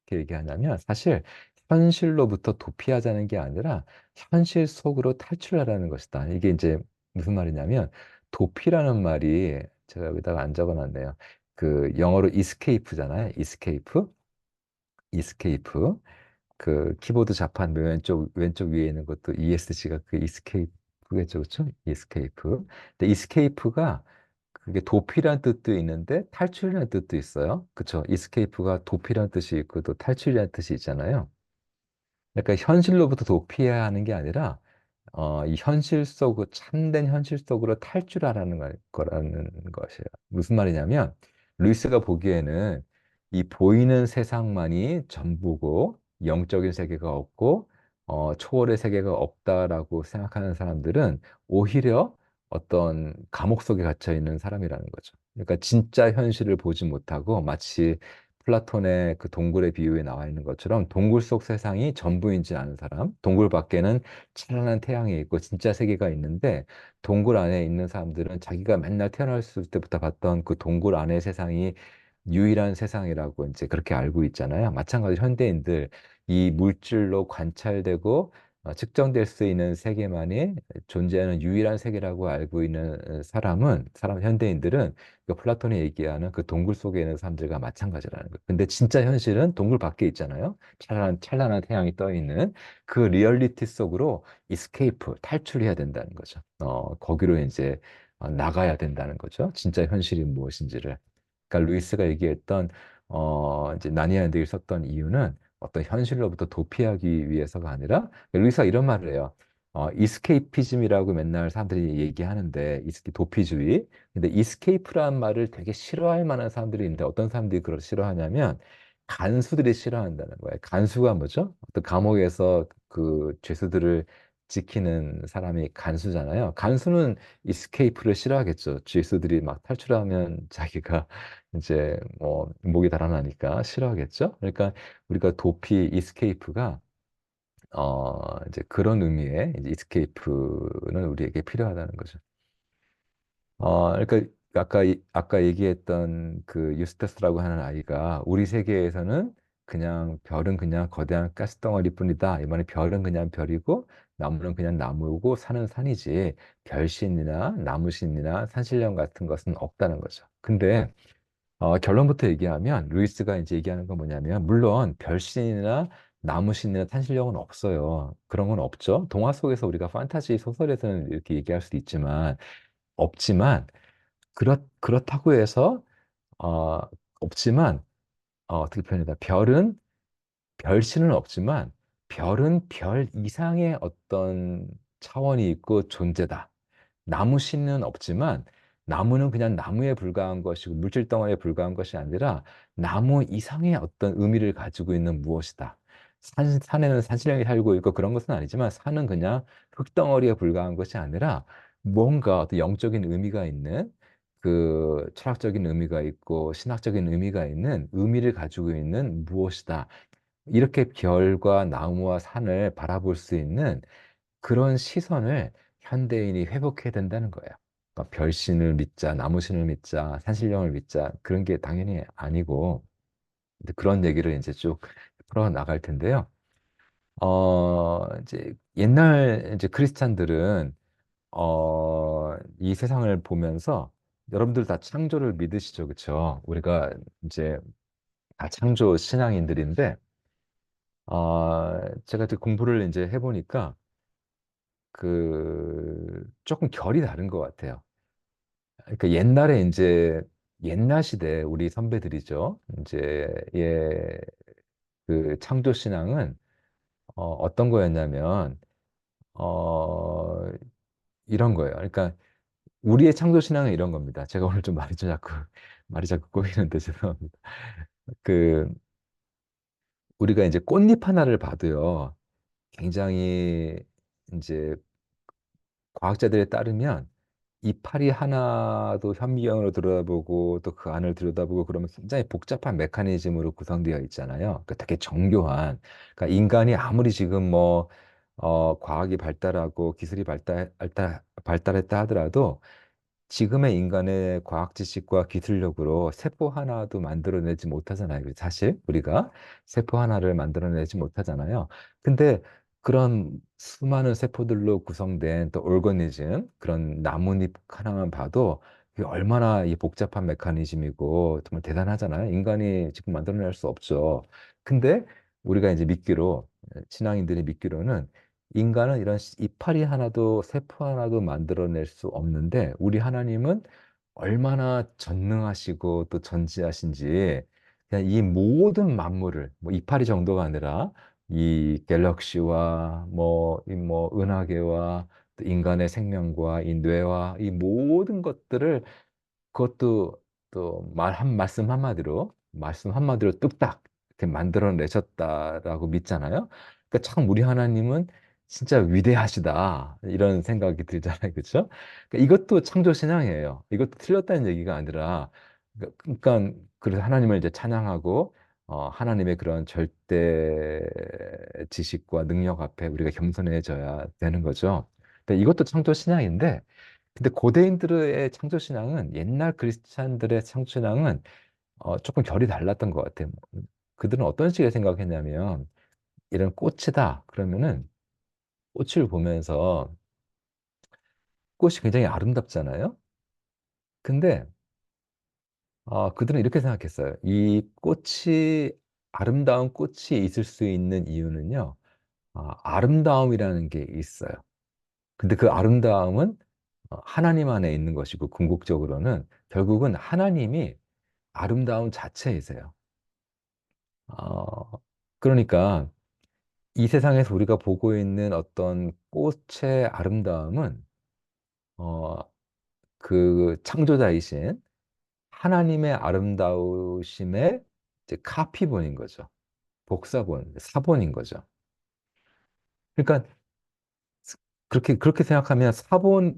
게 얘기하냐면 사실 현실로부터 도피하자는 게 아니라 현실 속으로 탈출하라는 것이다. 이게 이제 무슨 말이냐면 도피라는 말이 제가 여기다가 안 적어놨네요. 그 영어로 escape잖아요. escape. 그 키보드 좌판 왼쪽 위에 있는 것도 ESC가 그 escape겠죠, 그렇죠? escape. 근데 escape가 그게 도피란 뜻도 있는데 탈출이라는 뜻도 있어요. 그쵸? 이스케이프가 도피란 뜻이 있고 또 탈출이라는 뜻이 있잖아요. 그러니까 현실로부터 도피해야 하는 게 아니라 이 현실 속으로 참된 현실 속으로 탈출하라는 거라는 것이에요. 무슨 말이냐면 루이스가 보기에는 이 보이는 세상만이 전부고 영적인 세계가 없고 초월의 세계가 없다라고 생각하는 사람들은 오히려 어떤 감옥 속에 갇혀 있는 사람이라는 거죠. 그러니까 진짜 현실을 보지 못하고 마치 플라톤의 그 동굴의 비유에 나와 있는 것처럼 동굴 속 세상이 전부인지 아는 사람, 동굴 밖에는 찬란한 태양이 있고 진짜 세계가 있는데 동굴 안에 있는 사람들은 자기가 맨날 태어났을 때부터 봤던 그 동굴 안의 세상이 유일한 세상이라고 이제 그렇게 알고 있잖아요. 마찬가지로 현대인들 이 물질로 관찰되고 측정될 수 있는 세계만이 존재하는 유일한 세계라고 알고 있는 사람 현대인들은 그 플라톤이 얘기하는 그 동굴 속에 있는 사람들과 마찬가지라는 거예요. 근데 진짜 현실은 동굴 밖에 있잖아요. 찬란한 태양이 떠 있는 그 리얼리티 속으로 이스케이프, 탈출해야 된다는 거죠. 거기로 이제 나가야 된다는 거죠. 진짜 현실이 무엇인지를. 그러니까 루이스가 얘기했던 이제 나니아인들이 썼던 이유는 어떤 현실로부터 도피하기 위해서가 아니라 루이스가 이런 말을 해요. 이스케이피즘이라고 맨날 사람들이 얘기하는데 도피주의. 근데 이스케이프라는 말을 되게 싫어할 만한 사람들이 있는데 어떤 사람들이 그걸 싫어하냐면 간수들이 싫어한다는 거예요. 간수가 뭐죠? 어떤 감옥에서 그 죄수들을 지키는 사람이 간수잖아요. 간수는 이스케이프를 싫어하겠죠. 죄수들이 막 탈출하면 자기가 이제 뭐 목이 달아나니까 싫어하겠죠. 그러니까 우리가 도피, 이스케이프가 이제 그런 의미의 이제 이스케이프는 우리에게 필요하다는 거죠. 그러니까 아까 얘기했던 그 유스타스라고 하는 아이가 우리 세계에서는 그냥 별은 그냥 거대한 가스덩어리뿐이다. 이 말은 별은 그냥 별이고 나무는 그냥 나무고 산은 산이지 별신이나 나무신이나 산신령 같은 것은 없다는 거죠. 근데 결론부터 얘기하면 루이스가 이제 얘기하는 건 뭐냐면 물론 별신이나 나무신이나 탄신령은 없어요. 그런 건 없죠. 동화 속에서 우리가 판타지 소설에서는 이렇게 얘기할 수도 있지만 없지만 그렇다고 해서 어, 없지만 어떻게 표현해야 별은 별신은 없지만 별은 별 이상의 어떤 차원이 있고 존재다. 나무 신은 없지만 나무는 그냥 나무에 불과한 것이고 물질 덩어리에 불과한 것이 아니라 나무 이상의 어떤 의미를 가지고 있는 무엇이다. 산에는 산신령이 살고 있고 그런 것은 아니지만 산은 그냥 흙덩어리에 불과한 것이 아니라 뭔가 어떤 영적인 의미가 있는 그 철학적인 의미가 있고 신학적인 의미가 있는 의미를 가지고 있는 무엇이다. 이렇게 별과 나무와 산을 바라볼 수 있는 그런 시선을 현대인이 회복해야 된다는 거예요. 그러니까 별신을 믿자, 나무신을 믿자, 산신령을 믿자 그런 게 당연히 아니고 이제 그런 얘기를 이제 쭉 풀어 나갈 텐데요. 이제 옛날 이제 크리스찬들은 이 세상을 보면서 여러분들 다 창조를 믿으시죠, 그렇죠? 우리가 이제 다 창조 신앙인들인데 제가 이제 공부를 이제 해보니까 그 조금 결이 다른 것 같아요. 그러니까 옛날에 이제 옛날 시대 우리 선배들이죠. 이제 그 창조 신앙은 어떤 거였냐면 어, 이런 거예요. 그러니까 우리의 창조 신앙은 이런 겁니다. 제가 오늘 좀 말이 자꾸 꼬이는데 죄송합니다. 그 우리가 이제 꽃잎 하나를 봐도요. 굉장히 이제 과학자들에 따르면 이파리 하나도 현미경으로 들여다보고 또 그 안을 들여다보고 그러면 굉장히 복잡한 메커니즘으로 구성되어 있잖아요. 그러니까 되게 정교한. 그러니까 인간이 아무리 지금 뭐 과학이 발달하고 기술이 발달했다 하더라도 지금의 인간의 과학 지식과 기술력으로 세포 하나도 만들어내지 못하잖아요. 사실 우리가 세포 하나를 만들어내지 못하잖아요. 근데 그런 수많은 세포들로 구성된 또 오르거니즘, 그런 나뭇잎 하나만 봐도 이게 얼마나 이 복잡한 메커니즘이고 정말 대단하잖아요. 인간이 지금 만들어낼 수 없죠. 근데 우리가 이제 믿기로, 신앙인들이 믿기로는 인간은 이런 이파리 하나도 세포 하나도 만들어낼 수 없는데 우리 하나님은 얼마나 전능하시고 또 전지하신지 그냥 이 모든 만물을 뭐 이파리 정도가 아니라 이 갤럭시와 뭐 은하계와 또 인간의 생명과 이 뇌와 이 모든 것들을 그것도 또 말씀 한마디로 뚝딱 이렇게 만들어내셨다라고 믿잖아요. 그러니까 참 우리 하나님은 진짜 위대하시다 이런 생각이 들잖아요, 그렇죠? 그러니까 이것도 창조 신앙이에요. 이것도 틀렸다는 얘기가 아니라 그러니까 그래서 하나님을 이제 찬양하고 하나님의 그런 절대 지식과 능력 앞에 우리가 겸손해져야 되는 거죠. 근데 이것도 창조 신앙인데 근데 고대인들의 창조 신앙은 옛날 크리스찬들의 창조 신앙은 조금 결이 달랐던 것 같아요. 그들은 어떤 식의 생각했냐면 이런 꽃이다 그러면은 꽃을 보면서 꽃이 굉장히 아름답잖아요. 근데 그들은 이렇게 생각했어요. 이 꽃이 아름다운 꽃이 있을 수 있는 이유는요. 아름다움이라는 게 있어요. 근데 그 아름다움은 하나님 안에 있는 것이고 궁극적으로는 결국은 하나님이 아름다움 자체이세요. 어, 그러니까 이 세상에서 우리가 보고 있는 어떤 꽃의 아름다움은 어, 그 창조자이신 하나님의 아름다우심의 이제 카피본인 거죠. 복사본, 사본인 거죠. 그러니까 그렇게 생각하면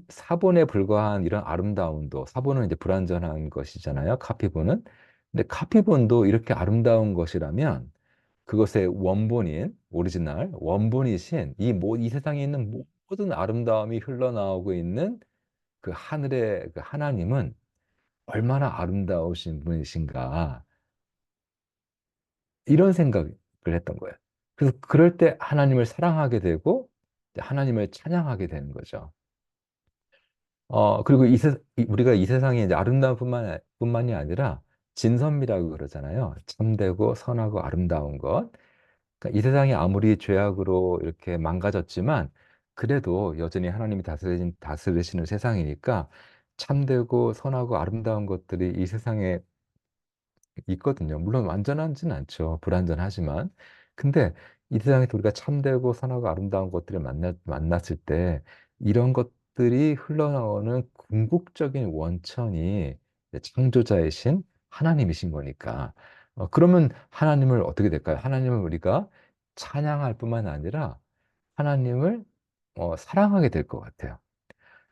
사본에 불과한 이런 아름다움도 사본은 이제 불완전한 것이잖아요. 카피본은. 근데 카피본도 이렇게 아름다운 것이라면 그것의 원본인 오리지널 원본이신 이 세상에 있는 모든 아름다움이 흘러나오고 있는 그 하늘의 그 하나님은 얼마나 아름다우신 분이신가 이런 생각을 했던 거예요. 그래서 그럴 때 하나님을 사랑하게 되고 이제 하나님을 찬양하게 되는 거죠. 그리고 우리가 이 세상에 이제 뿐만이 아니라 진선미라고 그러잖아요. 참되고 선하고 아름다운 것. 그러니까 이 세상이 아무리 죄악으로 이렇게 망가졌지만 그래도 여전히 하나님이 다스리시는 세상이니까 참되고 선하고 아름다운 것들이 이 세상에 있거든요. 물론 완전하지는 않죠. 불완전하지만. 근데 이 세상에서 우리가 참되고 선하고 아름다운 것들을 만났을 때 이런 것들이 흘러나오는 궁극적인 원천이 이제 창조자이신 하나님이신 거니까. 그러면 하나님을 어떻게 될까요? 하나님을 우리가 찬양할 뿐만 아니라 하나님을 사랑하게 될 것 같아요.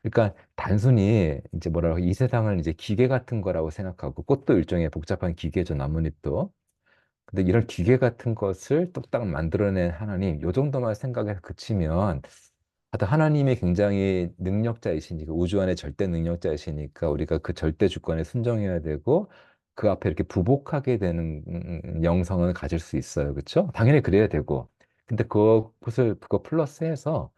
그러니까 단순히 이제 뭐라고 이 세상을 이제 기계 같은 거라고 생각하고 꽃도 일종의 복잡한 기계죠, 나뭇잎도. 근데 이런 기계 같은 것을 뚝딱 만들어낸 하나님, 요 정도만 생각해서 그치면 하여튼 하나님이 굉장히 능력자이시니까 우주 안의 절대 능력자이시니까 우리가 그 절대 주권에 순종해야 되고 그 앞에 이렇게 부복하게 되는 영성을 가질 수 있어요. 그렇죠? 당연히 그래야 되고. 근데 그거 플러스해서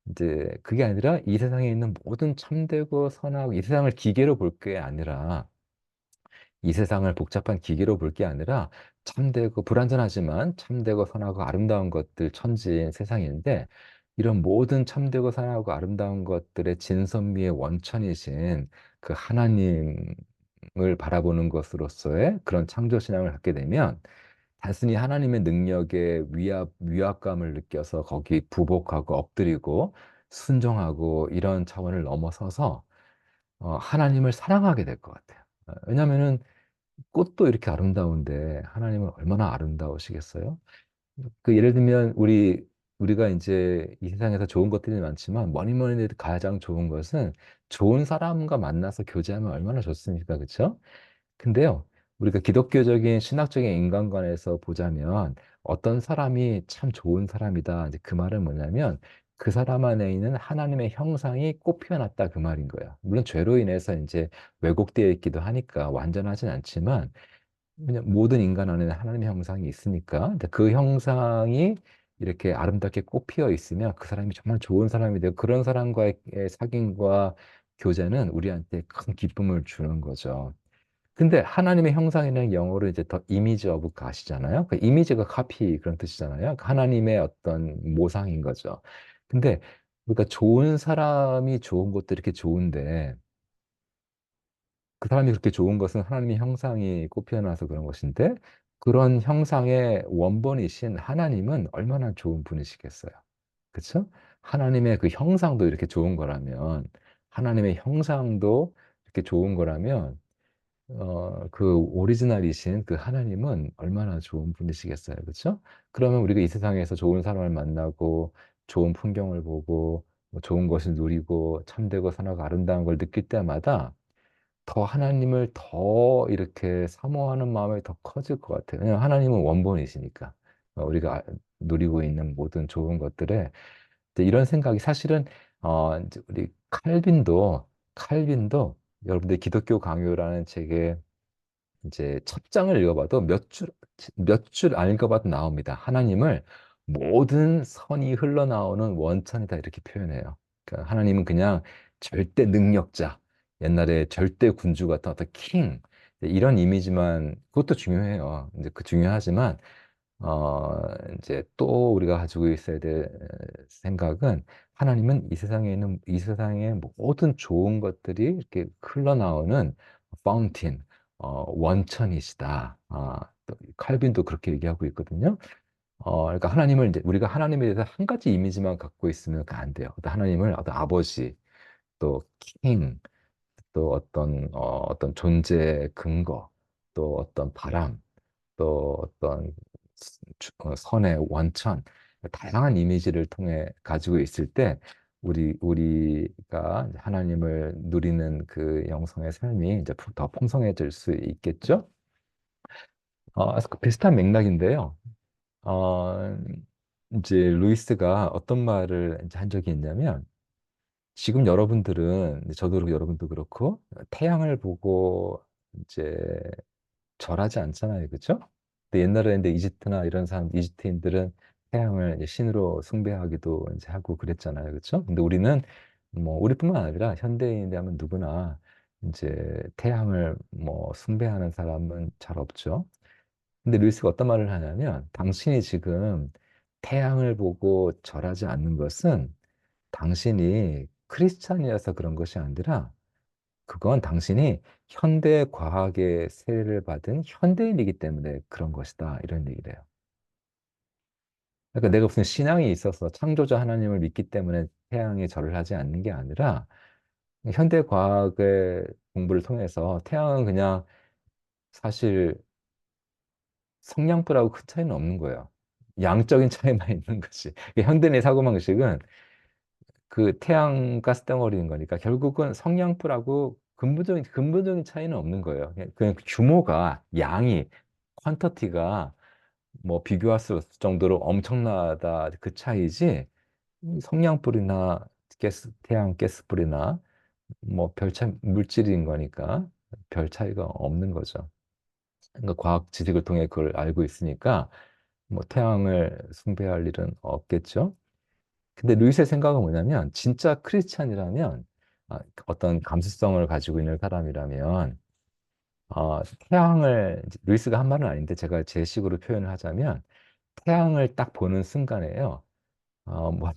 이제 그게 아니라 이 세상에 있는 모든 참되고 선하고 이 세상을 기계로 볼 게 아니라 이 세상을 복잡한 기계로 볼 게 아니라 참되고 불완전하지만 참되고 선하고 아름다운 것들 천지인 세상인데 이런 모든 참되고 선하고 아름다운 것들의 진선미의 원천이신 그 하나님을 바라보는 것으로서의 그런 창조 신앙을 갖게 되면 단순히 하나님의 능력에 위압감을 느껴서 거기 부복하고 엎드리고 순종하고 이런 차원을 넘어서서 하나님을 사랑하게 될 것 같아요. 왜냐하면은 꽃도 이렇게 아름다운데 하나님은 얼마나 아름다우시겠어요? 그 예를 들면 우리가 이제 이 세상에서 좋은 것들이 많지만 뭐니 뭐니 해도 가장 좋은 것은 좋은 사람과 만나서 교제하면 얼마나 좋습니까? 그렇죠? 근데요, 우리가 기독교적인 신학적인 인간관에서 보자면 어떤 사람이 참 좋은 사람이다. 이제 그 말은 뭐냐면 그 사람 안에 있는 하나님의 형상이 꽃피어났다 그 말인 거예요. 물론 죄로 인해서 이제 왜곡되어 있기도 하니까 완전하진 않지만 그냥 모든 인간 안에는 하나님의 형상이 있으니까 근데 그 형상이 이렇게 아름답게 꽃피어 있으면 그 사람이 정말 좋은 사람이 되고 그런 사람과의 사귐과 교제는 우리한테 큰 기쁨을 주는 거죠. 근데 하나님의 형상이라는 영어로 이제 더 이미지 오브 갓이잖아요. 그 이미지가 카피 그런 뜻이잖아요. 그 하나님의 어떤 모상인 거죠. 근데 우리가 좋은 사람이 좋은 것도 이렇게 좋은데 그 사람이 그렇게 좋은 것은 하나님의 형상이 꽃피어나서 그런 것인데 그런 형상의 원본이신 하나님은 얼마나 좋은 분이시겠어요. 그렇죠? 하나님의 그 형상도 이렇게 좋은 거라면 하나님의 형상도 이렇게 좋은 거라면 그 오리지널이신 그 하나님은 얼마나 좋은 분이시겠어요. 그렇죠? 그러면 우리가 이 세상에서 좋은 사람을 만나고 좋은 풍경을 보고 뭐 좋은 것을 누리고 참되고 선하고 아름다운 걸 느낄 때마다 더 하나님을 더 이렇게 사모하는 마음이 더 커질 것 같아요. 왜냐하면 하나님은 원본이시니까. 우리가 누리고 있는 모든 좋은 것들에 이제 이런 생각이 사실은 이제 우리 칼빈도 여러분들 기독교 강요라는 책에 이제 첫 장을 읽어봐도 몇 줄 안 읽어봐도 나옵니다. 하나님을 모든 선이 흘러나오는 원천이다 이렇게 표현해요. 그러니까 하나님은 그냥 절대 능력자, 옛날에 절대 군주 같은 어떤 킹 이런 이미지만 그것도 중요해요. 이제 그 중요하지만 어 이제 또 우리가 가지고 있어야 될 생각은 하나님은 이 세상의 모든 좋은 것들이 이렇게 흘러나오는 파운틴, 원천이시다. 또 칼빈도 그렇게 얘기하고 있거든요. 그러니까 하나님을 이제 우리가 하나님에 대해서 한 가지 이미지만 갖고 있으면 안 돼요. 하나님을 어떤 아버지, 또 king, 또 어떤 존재의 근거, 또 어떤 바람, 또 어떤 선의 원천, 다양한 이미지를 통해 가지고 있을 때 우리가 하나님을 누리는 그 영성의 삶이 이제 더 풍성해질 수 있겠죠? 그래서 그 비슷한 맥락인데요. 어, 이제 루이스가 어떤 말을 이제 한 적이 있냐면 지금 여러분들은 저도 그렇고 여러분도 그렇고 태양을 보고 이제 절하지 않잖아요, 그렇죠? 근데 옛날에 근데 이집트나 이런 이집트인들은 태양을 이제 신으로 숭배하기도 이제 하고 그랬잖아요, 그렇죠? 근데 우리는 뭐 우리뿐만 아니라 현대인이라면 누구나 이제 태양을 뭐 숭배하는 사람은 잘 없죠. 근데 루이스가 어떤 말을 하냐면 당신이 지금 태양을 보고 절하지 않는 것은 당신이 크리스찬이어서 그런 것이 아니라 그건 당신이 현대 과학의 세례를 받은 현대인이기 때문에 그런 것이다. 이런 얘기를 해요. 그러니까 내가 무슨 신앙이 있어서 창조자 하나님을 믿기 때문에 태양에 절을 하지 않는 게 아니라 현대 과학의 공부를 통해서 태양은 그냥 사실 성냥불하고 큰 차이는 없는 거예요. 양적인 차이만 있는 거지. 현대인의 사고방식은 그 태양 가스 덩어리인 거니까 결국은 성냥불하고 근본적인 차이는 없는 거예요. 그냥 그 규모가 양이 퀀터티가 뭐 비교할 수 없을 정도로 엄청나다 그 차이지 성냥불이나 태양 가스불이나 뭐 별 차이 물질인 거니까 별 차이가 없는 거죠. 그러니까 과학 지식을 통해 그걸 알고 있으니까 뭐 태양을 숭배할 일은 없겠죠. 근데 루이스의 생각은 뭐냐면 진짜 크리스찬이라면 어떤 감수성을 가지고 있는 사람이라면 루이스가 한 말은 아닌데 제가 제 식으로 표현을 하자면 태양을 딱 보는 순간에요. 뭐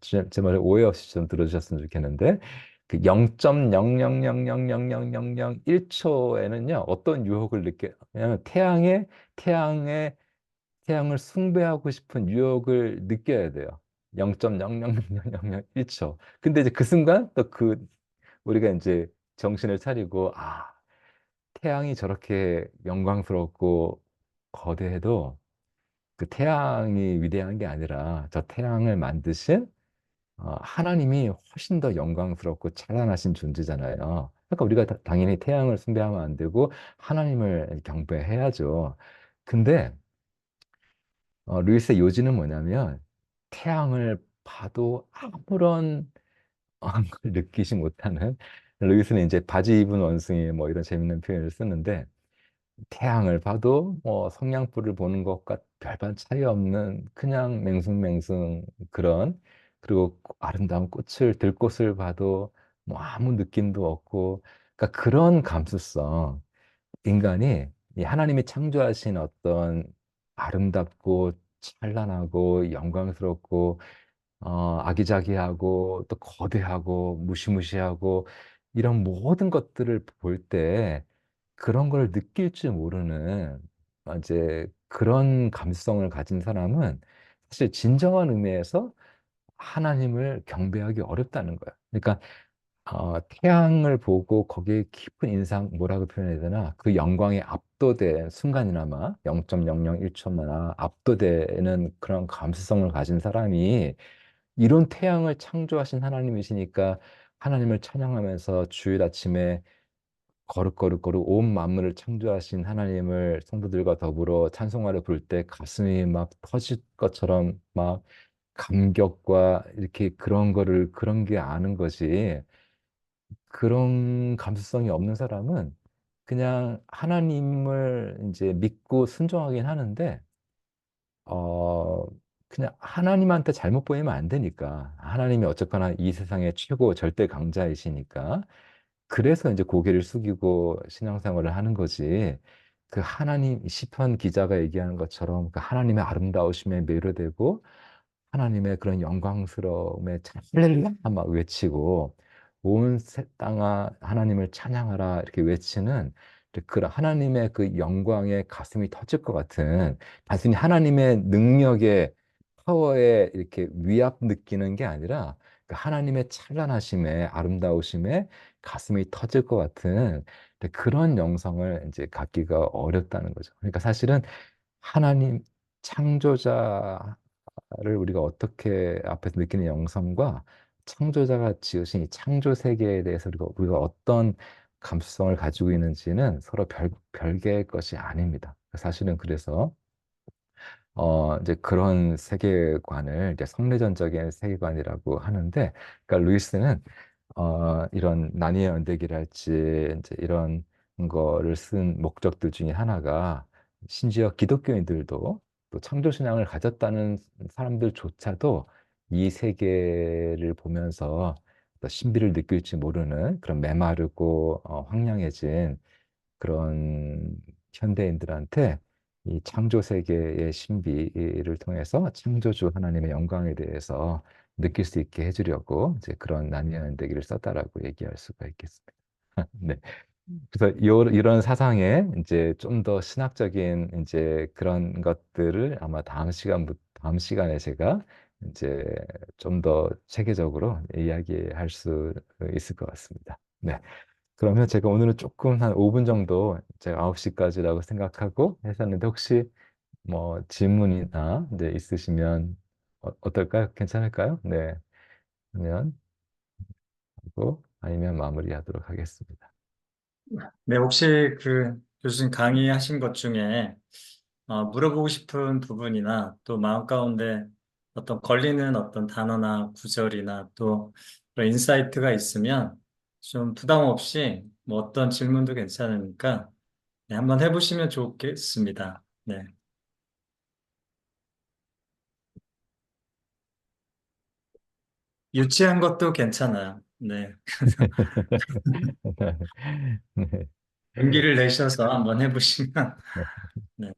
제 말을 오해 없이 좀 들어주셨으면 좋겠는데 그 0.000000001초에는요 어떤 유혹을 왜냐하면 태양을 숭배하고 싶은 유혹을 느껴야 돼요. 0.0000001초. 근데 이제 그 순간 또 우리가 이제 정신을 차리고, 태양이 저렇게 영광스럽고 거대해도 그 태양이 위대한 게 아니라 저 태양을 만드신 하나님이 훨씬 더 영광스럽고 찬란하신 존재잖아요. 그러니까 우리가 당연히 태양을 숭배하면 안 되고 하나님을 경배해야죠. 근데 루이스의 요지는 뭐냐면 태양을 봐도 아무런 걸 느끼지 못하는 루이스는 이제 바지 입은 원숭이 뭐 이런 재밌는 표현을 쓰는데 태양을 봐도 뭐 성냥불을 보는 것과 별반 차이 없는 그냥 맹숭맹숭 그런 그리고 아름다운 들꽃을 봐도 뭐 아무 느낌도 없고 그러니까 그런 감수성 인간이 이 하나님이 창조하신 어떤 아름답고 찬란하고 영광스럽고 아기자기하고 또 거대하고 무시무시하고 이런 모든 것들을 볼 때 그런 걸 느낄 줄 모르는 이제 그런 감수성을 가진 사람은 사실 진정한 의미에서 하나님을 경배하기 어렵다는 거예요. 그러니까 태양을 보고 거기에 깊은 인상, 뭐라고 표현해야 되나? 그 영광에 압도된 순간이나마 0.001초나 압도되는 그런 감수성을 가진 사람이 이런 태양을 창조하신 하나님이시니까 하나님을 찬양하면서 주일 아침에 거룩거룩거룩 온 만물을 창조하신 하나님을 성도들과 더불어 찬송하려 부를 때 가슴이 막 터질 것처럼 막 감격과 이렇게 그런 거를 그런 게 아는 거지. 그런 감수성이 없는 사람은 그냥 하나님을 이제 믿고 순종하긴 하는데 어 그냥 하나님한테 잘못 보이면 안 되니까 하나님이 어쨌거나 이 세상의 최고 절대 강자이시니까 그래서 이제 고개를 숙이고 신앙생활을 하는 거지. 그 하나님 시편 기자가 얘기하는 것처럼 그 하나님의 아름다우심에 매료되고 하나님의 그런 영광스러움에 할렐루야 막 외치고 온 땅아 하나님을 찬양하라 이렇게 외치는 그 하나님의 그 영광에 가슴이 터질 것 같은 단순히 하나님의 능력에 파워에 이렇게 위압 느끼는 게 아니라 그 하나님의 찬란하심에 아름다우심에 가슴이 터질 것 같은 그런 영성을 이제 갖기가 어렵다는 거죠. 그러니까 사실은 하나님 창조자를 우리가 어떻게 앞에서 느끼는 영성과 창조자가 지으신 이 창조 세계에 대해서 우리가 어떤 감수성을 가지고 있는지는 서로 별개의 것이 아닙니다. 사실은 그래서 이제 그런 세계관을 이제 성례전적인 세계관이라고 하는데, 그러니까 루이스는 이런 난이의 연대기랄지 이제 이런 거를 쓴 목적들 중에 하나가 심지어 기독교인들도 또 창조신앙을 가졌다는 사람들조차도 이 세계를 보면서 또 신비를 느낄지 모르는 그런 메마르고 황량해진 그런 현대인들한테 이 창조 세계의 신비를 통해서 창조주 하나님의 영광에 대해서 느낄 수 있게 해주려고 이제 그런 난이한 연대기를 썼다라고 얘기할 수가 있겠습니다. 네. 그래서 이런 사상에 이제 좀 더 신학적인 이제 그런 것들을 아마 다음 시간에 제가 이제 좀 더 체계적으로 이야기할 수 있을 것 같습니다. 네. 그러면 제가 오늘은 조금 한 5분 정도 제가 9시까지라고 생각하고 했었는데 혹시 뭐 질문이나 이제 있으시면 어떨까요? 괜찮을까요? 네. 그러면 하고 아니면 마무리하도록 하겠습니다. 네, 혹시 그 교수님 강의하신 것 중에 물어보고 싶은 부분이나 또 마음 가운데 어떤 걸리는 어떤 단어나 구절이나 또 그런 인사이트가 있으면 좀 부담 없이 뭐 어떤 질문도 괜찮으니까 네, 한번 해보시면 좋겠습니다. 네. 유치한 것도 괜찮아요. 네. 네. 용기를 내셔서 한번 해보시면 네.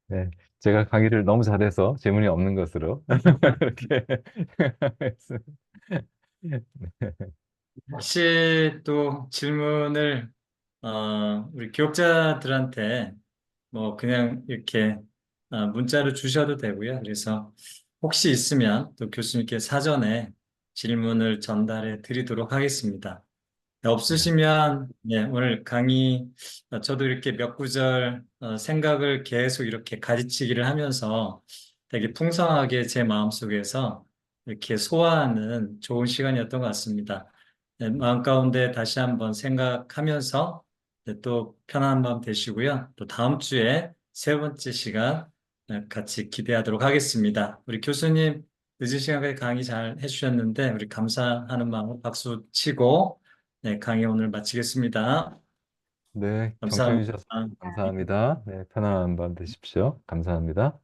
네. 제가 강의를 너무 잘해서 질문이 없는 것으로 이렇게 했습니다. 네. 혹시 또 질문을 우리 기억자들한테 뭐 그냥 이렇게 문자로 주셔도 되고요. 그래서 혹시 있으면 또 교수님께 사전에 질문을 전달해 드리도록 하겠습니다. 네, 네. 없으시면 네, 오늘 강의 저도 이렇게 몇 구절 생각을 계속 이렇게 가지치기를 하면서 되게 풍성하게 제 마음속에서 이렇게 소화하는 좋은 시간이었던 것 같습니다. 네, 마음 가운데 다시 한번 생각하면서 네, 또 편안한 밤 되시고요. 또 다음 주에 세 번째 시간 같이 기대하도록 하겠습니다. 우리 교수님 늦은 시간까지 강의 잘 해주셨는데 우리 감사하는 마음으로 박수 치고 네, 강의 오늘 마치겠습니다. 네, 경청해 감사합니다. 주셔서 감사합니다. 네, 편안한 밤 되십시오. 감사합니다.